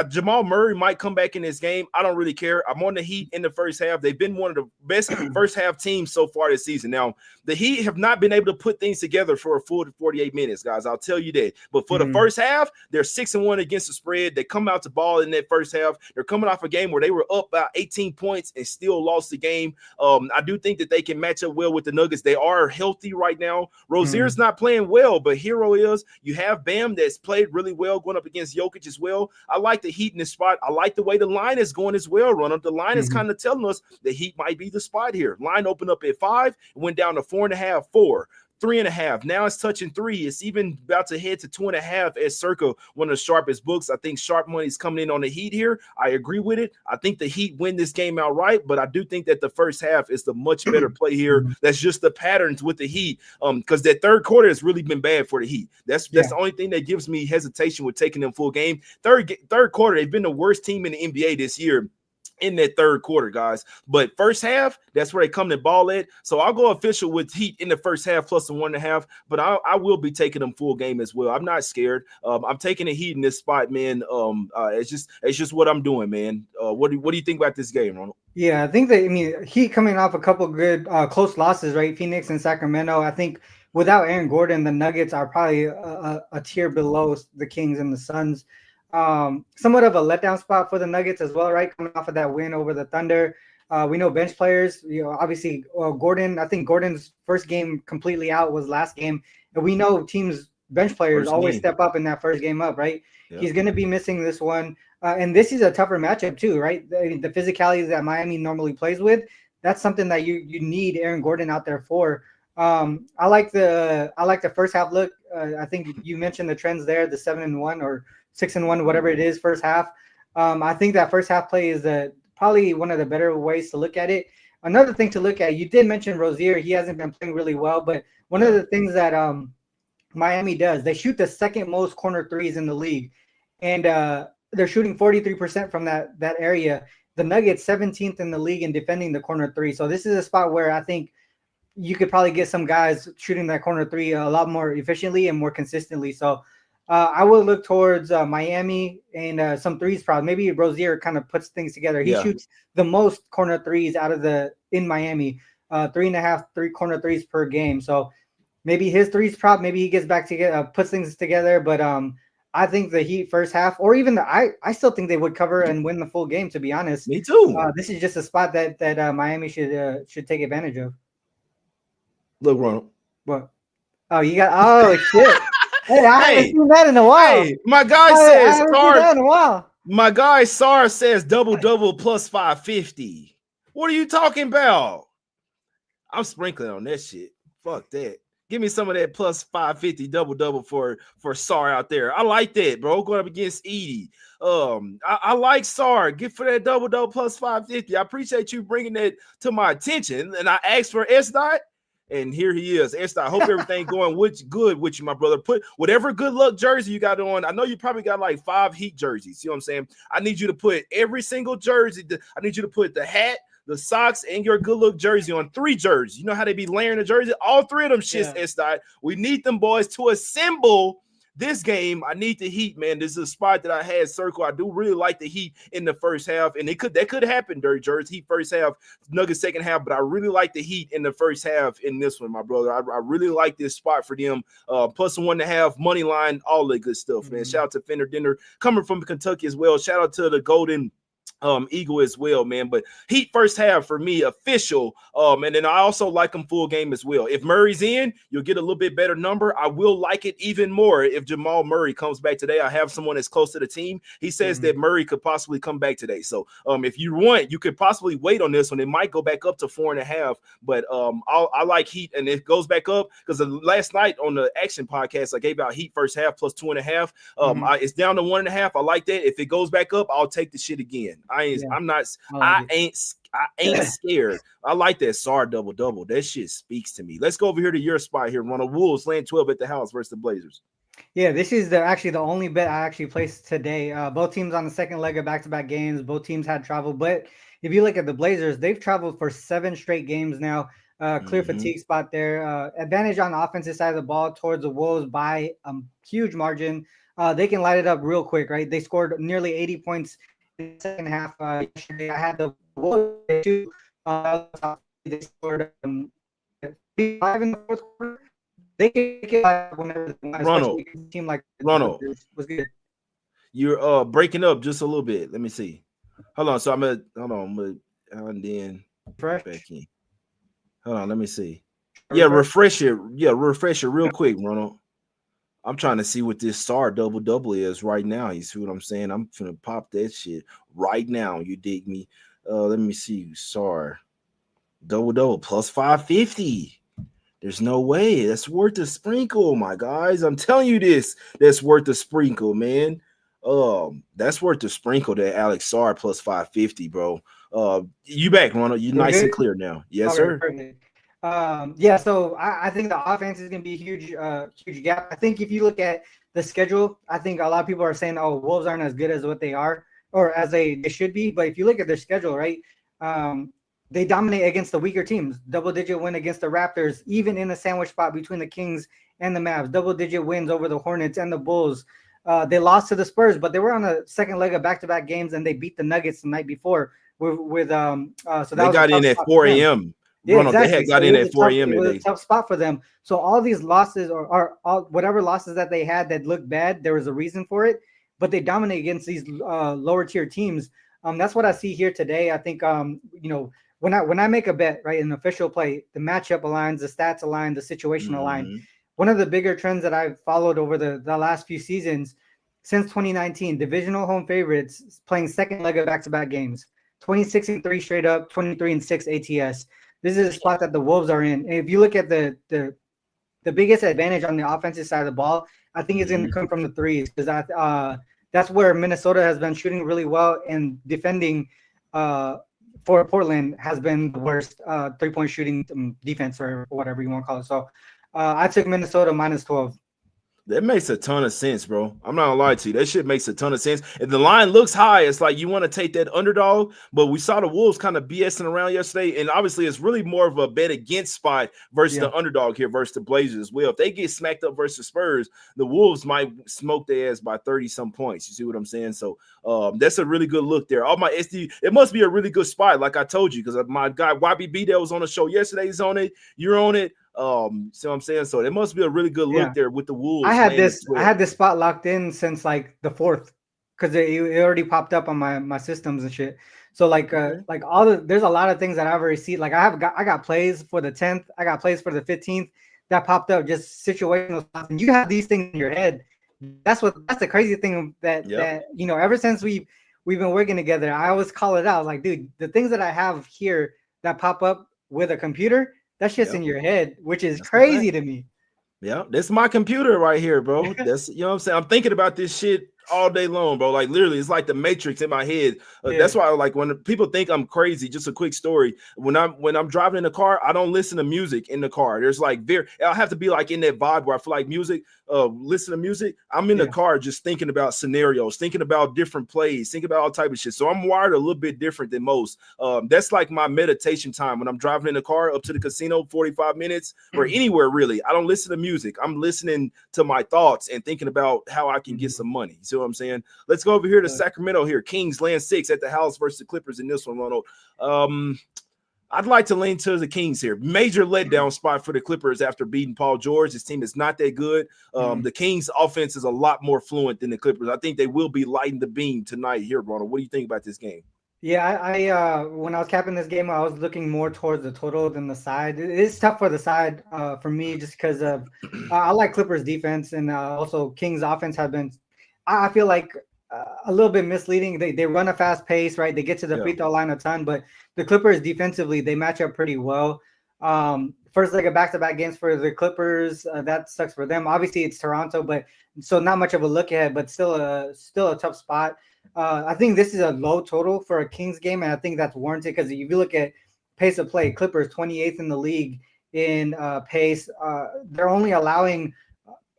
Jamal Murray might come back in this game. I don't really care. I'm on the Heat in the first half. They've been one of the best first half teams so far this season. Now, the Heat have not been able to put things together for a full 48 minutes, guys. I'll tell you that. But for the first half, they're 6-1 against the spread. They come out to ball in that first half. They're coming off a game where they were up by 18 points and still lost the game. I do think that they can match up well with the Nuggets. They are healthy right now. Rozier's not playing well, but Hero is. You have Bam that's played really well going up against Jokic as well. I like the Heat in this spot. I like the way the line is going as well, Ronald. The line is kind of telling us the Heat might be the spot here. Line opened up at 5, went down to 4.5, 4. 3.5. Now it's touching 3. It's even about to head to 2.5 at circa one of the sharpest books. I think sharp money is coming in on the Heat here. I agree with it. I think the Heat win this game outright, but I do think that the first half is the much better play here. That's just the patterns with the Heat. Because that third quarter has really been bad for the Heat. That's the only thing that gives me hesitation with taking them full game. Third quarter, they've been the worst team in the NBA this year in that third quarter, guys. But first half, that's where they come to ball at. So I'll go official with Heat in the first half plus a 1.5, but I will be taking them full game as well. I'm not scared. I'm taking the Heat in this spot, man. It's just what I'm doing, man. What do you think about this game, Ronald? Yeah, I think that, Heat coming off a couple good close losses, right? Phoenix and Sacramento. I think without Aaron Gordon, the Nuggets are probably a tier below the Kings and the Suns. Somewhat of a letdown spot for the Nuggets as well, right? Coming off of that win over the Thunder. We know bench players, obviously Gordon. I think Gordon's first game completely out was last game. And we know teams' bench players always step up in that first game up, right? Yeah. He's going to be missing this one. And this is a tougher matchup too, right? The physicality that Miami normally plays with, that's something that you need Aaron Gordon out there for. I like the first half look. I think you mentioned the trends there, the 7-1 or 6-1, whatever it is, first half. I think that first half play is probably one of the better ways to look at it. Another thing to look at, you did mention Rozier. He hasn't been playing really well, but one of the things that Miami does, they shoot the second most corner threes in the league, and they're shooting 43% from that area. The Nuggets 17th in the league in defending the corner three. So this is a spot where I think you could probably get some guys shooting that corner three a lot more efficiently and more consistently. So I will look towards Miami and some threes probably. Maybe Rozier kind of puts things together. He shoots the most corner threes in Miami, 3.5 corner threes per game. So maybe his threes prop, maybe he gets back together, puts things together. But I think the Heat first half, or even I still think they would cover and win the full game, to be honest. Me too. This is just a spot that Miami should take advantage of. Look, Ronald. What? Oh, shit. Hey, I haven't seen that in a while. Hey, my guy says My guy Sar says double plus 550. What are you talking about? I'm sprinkling on that shit. Fuck that. Give me some of that plus 550 double for Sar out there. I like that, bro. Going up against Edie. I like Sar. Get for that double plus 550. I appreciate you bringing that to my attention. And I asked for S-Dot. And here he is. Esther, I hope everything going good with you, my brother. Put whatever good luck jersey you got on. I know you probably got like 5 Heat jerseys. See what I'm saying? I need you to put every single jersey. I need you to put the hat, the socks, and your good luck jersey on 3 jerseys. You know how they be layering the jersey? All 3 of them shits, Esther. We need them boys to assemble this game. I need the Heat, man. This is a spot that I had circle. I do really like the Heat in the first half, and that could happen, Dirty Jerz. Heat first half, Nuggets second half, but I really like the Heat in the first half in this one, my brother. I really like this spot for them. Plus 1.5 money line, all that good stuff, man. Shout out to Fender Dinner coming from Kentucky as well. Shout out to the Golden Eagle as well, man. But Heat first half for me official. And then I also like them full game as well. If Murray's in, you'll get a little bit better number. I will like it even more if Jamal Murray comes back today. I have someone that's close to the team. He says that Murray could possibly come back today. So if you want, you could possibly wait on this one. It might go back up to 4.5. But I like Heat, and it goes back up because last night on the Action Podcast, I gave out Heat first half plus 2.5. It's down to 1.5. I like that. If it goes back up, I'll take the shit again. I ain't scared. I like that SAR double. That shit speaks to me. Let's go over here to your spot here. Ronald. Wolves laying 12 at the house versus the Blazers. Yeah, this is actually the only bet I actually placed today. Both teams on the second leg of back-to-back games. Both teams had travel, but if you look at the Blazers, they've traveled for 7 straight games now. Clear Mm-hmm. fatigue spot there. Advantage on the offensive side of the ball towards the Wolves by a huge margin. They can light it up real quick, right? They scored nearly 80 points in the second half yesterday. I had the Wolves too. They scored 35 in the fourth quarter. They can make it whenever they want, especially Ronald, against a team like the Ronald, Clippers. Was good. you're breaking up just a little bit. Let me see. Hold on. So hold on, and then Fresh. back in. Hold on, let me see. Yeah, Refresh. refresh it. Yeah, refresh it real quick, Ronald. I'm trying to see what this star double is right now. You see what I'm saying? I'm gonna pop that shit right now. You dig me? Let me see. Star double plus 550. There's no way that's worth a sprinkle, my guys. I'm telling you this. That's worth a sprinkle, man. That's worth a sprinkle. That Alex Sar plus 550, bro. You back, Ronald? You We're nice good? and clear now. Yes, Okay, sir. perfect. Yeah, so I think the offense is going to be a huge gap. I think if you look at the schedule, I think a lot of people are saying, oh, Wolves aren't as good as what they are or as they should be. But if you look at their schedule, right, they dominate against the weaker teams. Double-digit win against the Raptors, even in a sandwich spot between the Kings and the Mavs. Double-digit wins over the Hornets and the Bulls. They lost to the Spurs, but they were on a second leg of back-to-back games, and they beat the Nuggets the night before. So that They was a got tough in at spot 4 for them. a.m. Yeah, Ronald, they exactly. had got So in at 4 a.m. it was a today. tough spot for them. So all these losses or all, whatever losses that they had that looked bad, there was a reason for it. But they dominate against these lower tier teams. That's what I see here today. I think when I make a bet, right, an official play, the matchup aligns, the stats align, the situation align. Mhm. One of the bigger trends that I've followed over the last few seasons since 2019, divisional home favorites playing second leg of back-to-back games. 26-3 straight up, 23-6 ATS. This is a spot that the Wolves are in. And if you look at the biggest advantage on the offensive side of the ball, I think it's going to come from the threes because that's where Minnesota has been shooting really well and defending for Portland has been the worst three-point shooting defense or whatever you want to call it. So I took Minnesota minus 12. That makes a ton of sense, bro. I'm not gonna lie to you. That shit makes a ton of sense. If the line looks high, it's like you want to take that underdog. But we saw the Wolves kind of BSing around yesterday, and obviously it's really more of a bet against spot versus the underdog here versus the Blazers as well. If they get smacked up versus Spurs, the Wolves might smoke their ass by 30-some points. You see what I'm saying? So that's a really good look there. All my SD, it must be a really good spot, like I told you, because my guy YBB that was on the show yesterday is on it. You're on it. See what I'm saying? So it must be a really good look there with the Wolves. I had this spot locked in since like the 4th because it already popped up on my systems and shit. So like there's a lot of things that I've already seen. Like I got plays for the 10th, I got plays for the 15th that popped up, just situational stuff. And you have these things in your head. That's the crazy thing that ever since we've been working together, I always call it out. Like, dude, the things that I have here that pop up with a computer, that's just in your head, which is crazy to me. Yeah, that's my computer right here, bro. That's, you know what I'm saying? I'm thinking about this shit all day long, bro. Like literally, it's like the Matrix in my head. That's why, like, when people think I'm crazy, just a quick story. When I'm driving in the car, I don't listen to music in the car. There's like I have to be like in that vibe where I feel like music. Listen to music. I'm in the car just thinking about scenarios, thinking about different plays, thinking about all type of shit. So I'm wired a little bit different than most. That's like my meditation time when I'm driving in the car up to the casino, 45 minutes or anywhere really. I don't listen to music. I'm listening to my thoughts and thinking about how I can get some money. You see what I'm saying? Let's go over here to Sacramento here. Kings land 6 at the house versus the Clippers in this one, Ronald. I'd like to lean to the Kings here. Major letdown spot for the Clippers after beating Paul George. His team is not that good. The Kings offense is a lot more fluent than the Clippers. I think they will be lighting the beam tonight here, Ronald. What do you think about this game? Yeah, I when I was capping this game, I was looking more towards the total than the side. It's tough for the side for me just because of I like Clippers defense and also Kings offense have been. I feel like a little bit misleading. They run a fast pace, right? They get to the free throw line a ton, but the Clippers defensively they match up pretty well. First leg of back-to-back games for the Clippers, that sucks for them. Obviously, it's Toronto, but so not much of a look ahead, but still a tough spot. I think this is a low total for a Kings game, and I think that's warranted because if you look at pace of play, Clippers 28th in the league in pace. They're only allowing,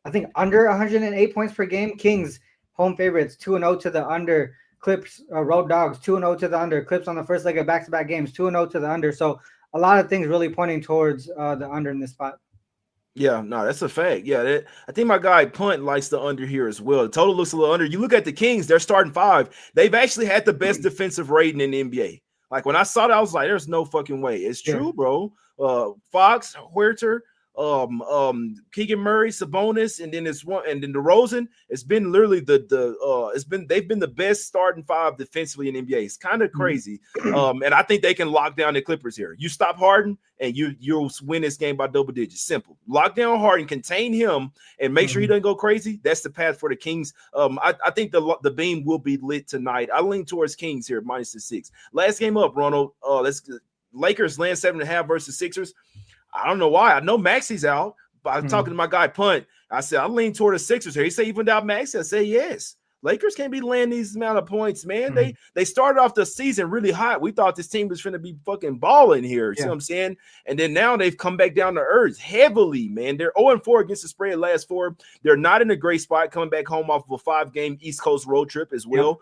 I think, under 108 points per game. Kings home favorites 2-0 to the under. Clips road dogs 2-0 to the under. Clips on the first leg of back-to-back games 2-0 to the under. So a lot of things really pointing towards the under in this spot. Yeah, no, that's a fact. Yeah, I think my guy Punt likes the under here as well. The total looks a little under. You look at the Kings, they're starting 5. They've actually had the best defensive rating in the NBA. Like when I saw that, I was like, "There's no fucking way." It's true, bro. Fox, Huerter, Keegan Murray, Sabonis, and then it's one, and then DeRozan. It's been literally they've been the best starting 5 defensively in the NBA. It's kind of crazy. And I think they can lock down the Clippers here. You stop Harden, and you'll win this game by double digits. Simple. Lock down Harden, contain him, and make sure he doesn't go crazy. That's the path for the Kings. I think the beam will be lit tonight. I lean towards Kings here, minus the 6. Last game up, Ronald. Lakers land 7.5 versus Sixers. I don't know why. I know Maxi's out, but I'm talking to my guy Punt. I said I lean toward the Sixers here. He said even without Maxi. I said yes. Lakers can't be laying these amount of points, man. They started off the season really hot. We thought this team was going to be fucking balling here. See what I'm saying? And then now they've come back down to earth heavily, man. They're 0-4 against the spread last 4. They're not in a great spot coming back home off of a 5-game East Coast road trip as well.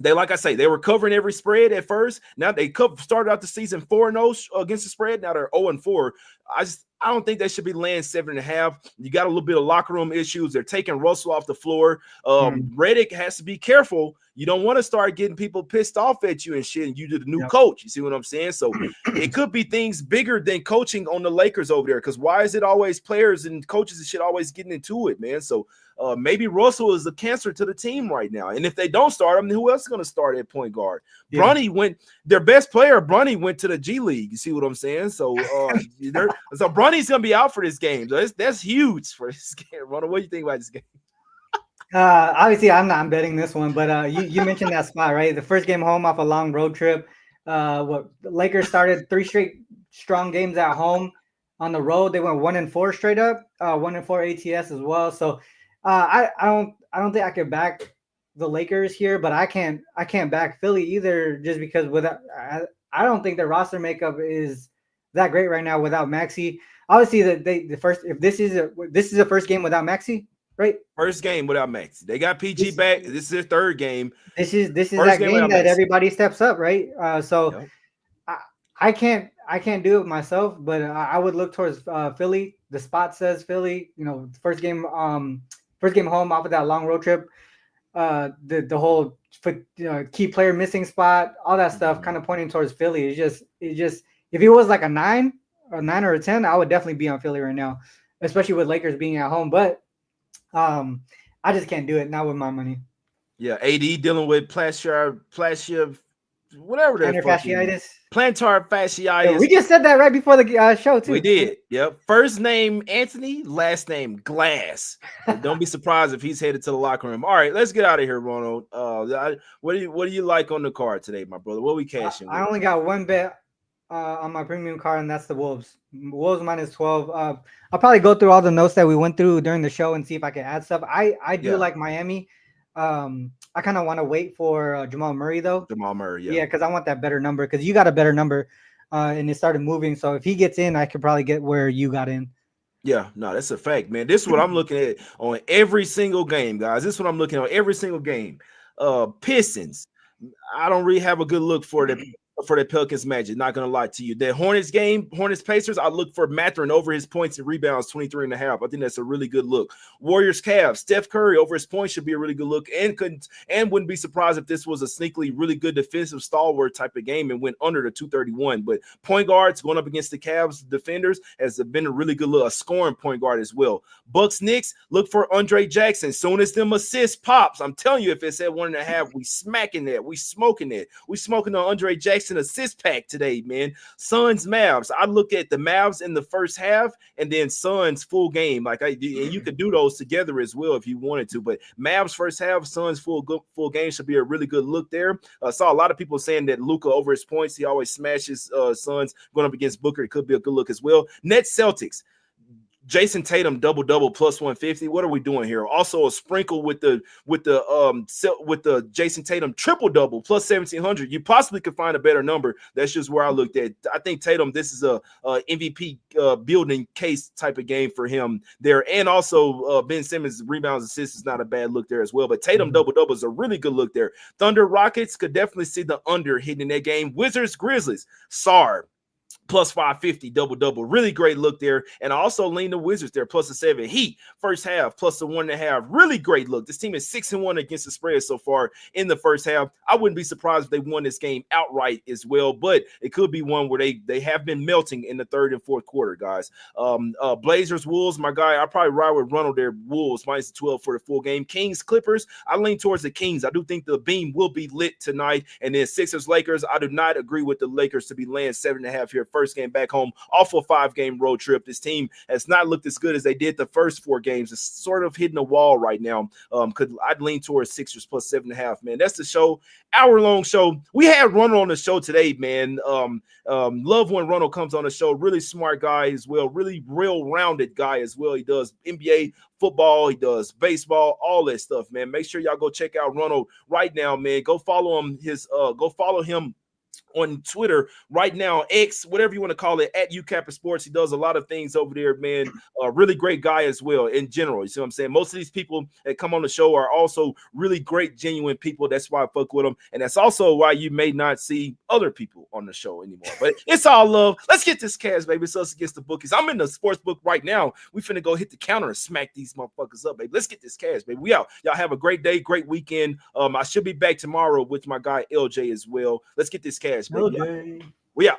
They, like I say, they were covering every spread at first. Now they started out the season 4-0 against the spread. Now they're 0-4. I don't think they should be laying 7.5. You got a little bit of locker room issues. They're taking Russell off the floor. Redick has to be careful. You don't want to start getting people pissed off at you and shit. And you did the new coach. You see what I'm saying? So it could be things bigger than coaching on the Lakers over there. Because why is it always players and coaches and shit always getting into it, man? So maybe Russell is a cancer to the team right now. And if they don't start him, who else is going to start at point guard? Bronny their best player, Bronny, went to the G League. You see what I'm saying? So Bronny's going to be out for this game. So that's huge for this game. Ronald, what do you think about this game? Obviously, I'm not betting this one, but you mentioned that spot, right? The first game home off a long road trip. The Lakers started 3 straight strong games at home. On the road, they went 1-4 straight up, 1-4 ATS as well. So I don't think I could back the Lakers here, but I can't back Philly either, just because I don't think their roster makeup is that great right now without Maxi. Obviously, this is the first game without Maxi, right? First game without Maxi. They got PG back. This is their 3rd game. This is that game that everybody steps up, right? I can't do it myself, but I would look towards Philly. The spot says Philly. First game home off of that long road trip. The whole key player missing spot, all that stuff, kind of pointing towards Philly. It's just if it was like a 9 or a 10, I would definitely be on Philly right now, especially with Lakers being at home. But I just can't do it, not with my money. Yeah, AD dealing with plantar fasciitis. Yeah, we just said that right before the show too. We did. Yep. First name Anthony, last name Glass. Don't be surprised if he's headed to the locker room. All right, let's get out of here, Ronald. What do you like on the card today, my brother? What we cashing? I only got one bet on my premium card, and that's the Wolves. Wolves minus 12. I'll probably go through all the notes that we went through during the show and see if I can add stuff. I do like Miami. I kind of want to wait for Jamal Murray, though. Jamal Murray, yeah, because I want that better number, because you got a better number, and it started moving. So if he gets in, I could probably get where you got in. Yeah, no, that's a fact, man. This is what I'm looking at on every single game, guys. This is what I'm looking at on every single game. Pistons. I don't really have a good look for the Pelicans Magic, not gonna lie to you. The Hornets game, Hornets Pacers, I look for Mathurin over his points and rebounds, 23.5. I think that's a really good look. Warriors Cavs, Steph Curry over his points should be a really good look, and wouldn't be surprised if this was a sneakily really good defensive stalwart type of game and went under the 231. But point guards going up against the Cavs defenders has been a really good look, a scoring point guard as well. Bucks Knicks, look for Andre Jackson. Soon as them assists pops, I'm telling you, if it's at 1.5, we smacking that, we smoking that, we smoking on Andre Jackson assist pack today, man. Suns Mavs. I look at the Mavs in the first half and then Suns full game. And you could do those together as well if you wanted to. But Mavs first half, Suns full game should be a really good look there. Saw a lot of people saying that Luka over his points, he always smashes Suns going up against Booker. It could be a good look as well. Nets Celtics. Jason Tatum double plus 150. What are we doing here? Also a sprinkle with the Jason Tatum triple double plus 1700. You possibly could find a better number. That's just where I looked at. I think Tatum, this is a MVP building case type of game for him there, and also Ben Simmons rebounds assists is not a bad look there as well. But Tatum double is a really good look there. Thunder Rockets could definitely see the under hitting in that game. Wizards Grizzlies. Sarr. plus 550 double. Really great look there. And I also lean the Wizards there plus a 7. Heat first half plus a 1.5. Really great look. This team is 6-1 against the spread so far in the first half. I wouldn't be surprised if they won this game outright as well, but it could be one where they have been melting in the third and fourth quarter, guys. Blazers Wolves, my guy, I probably ride with Ronald there. Wolves minus 12 for the full game. Kings Clippers, I lean towards the Kings. I do think the beam will be lit tonight. And then Sixers Lakers, I do not agree with the Lakers to be laying 7.5 here. First game back home off a 5-game road trip. This team has not looked as good as they did the first 4 games. It's sort of hitting a wall right now. I'd lean towards Sixers plus 7.5, man. That's the show. Hour-long show. We had Ronald on the show today, man. Love when Ronald comes on the show. Really smart guy as well. Really real-rounded guy as well. He does NBA, football, he does baseball, all that stuff, man. Make sure y'all go check out Ronald right now, man. Go follow him. Go follow him on Twitter right now, X, whatever you want to call it, at UCappa Sports. He does a lot of things over there, man. Really great guy as well in general. You see what I'm saying? Most of these people that come on the show are also really great, genuine people. That's why I fuck with them. And that's also why you may not see other people on the show anymore. But it's all love. Let's get this cash, baby. It's Us Against the Bookies. I'm in the sports book right now. We finna go hit the counter and smack these motherfuckers up, baby. Let's get this cash, baby. We out. Y'all have a great day, great weekend. I should be back tomorrow with my guy LJ as well. Let's get this cash, baby. LJ. We out.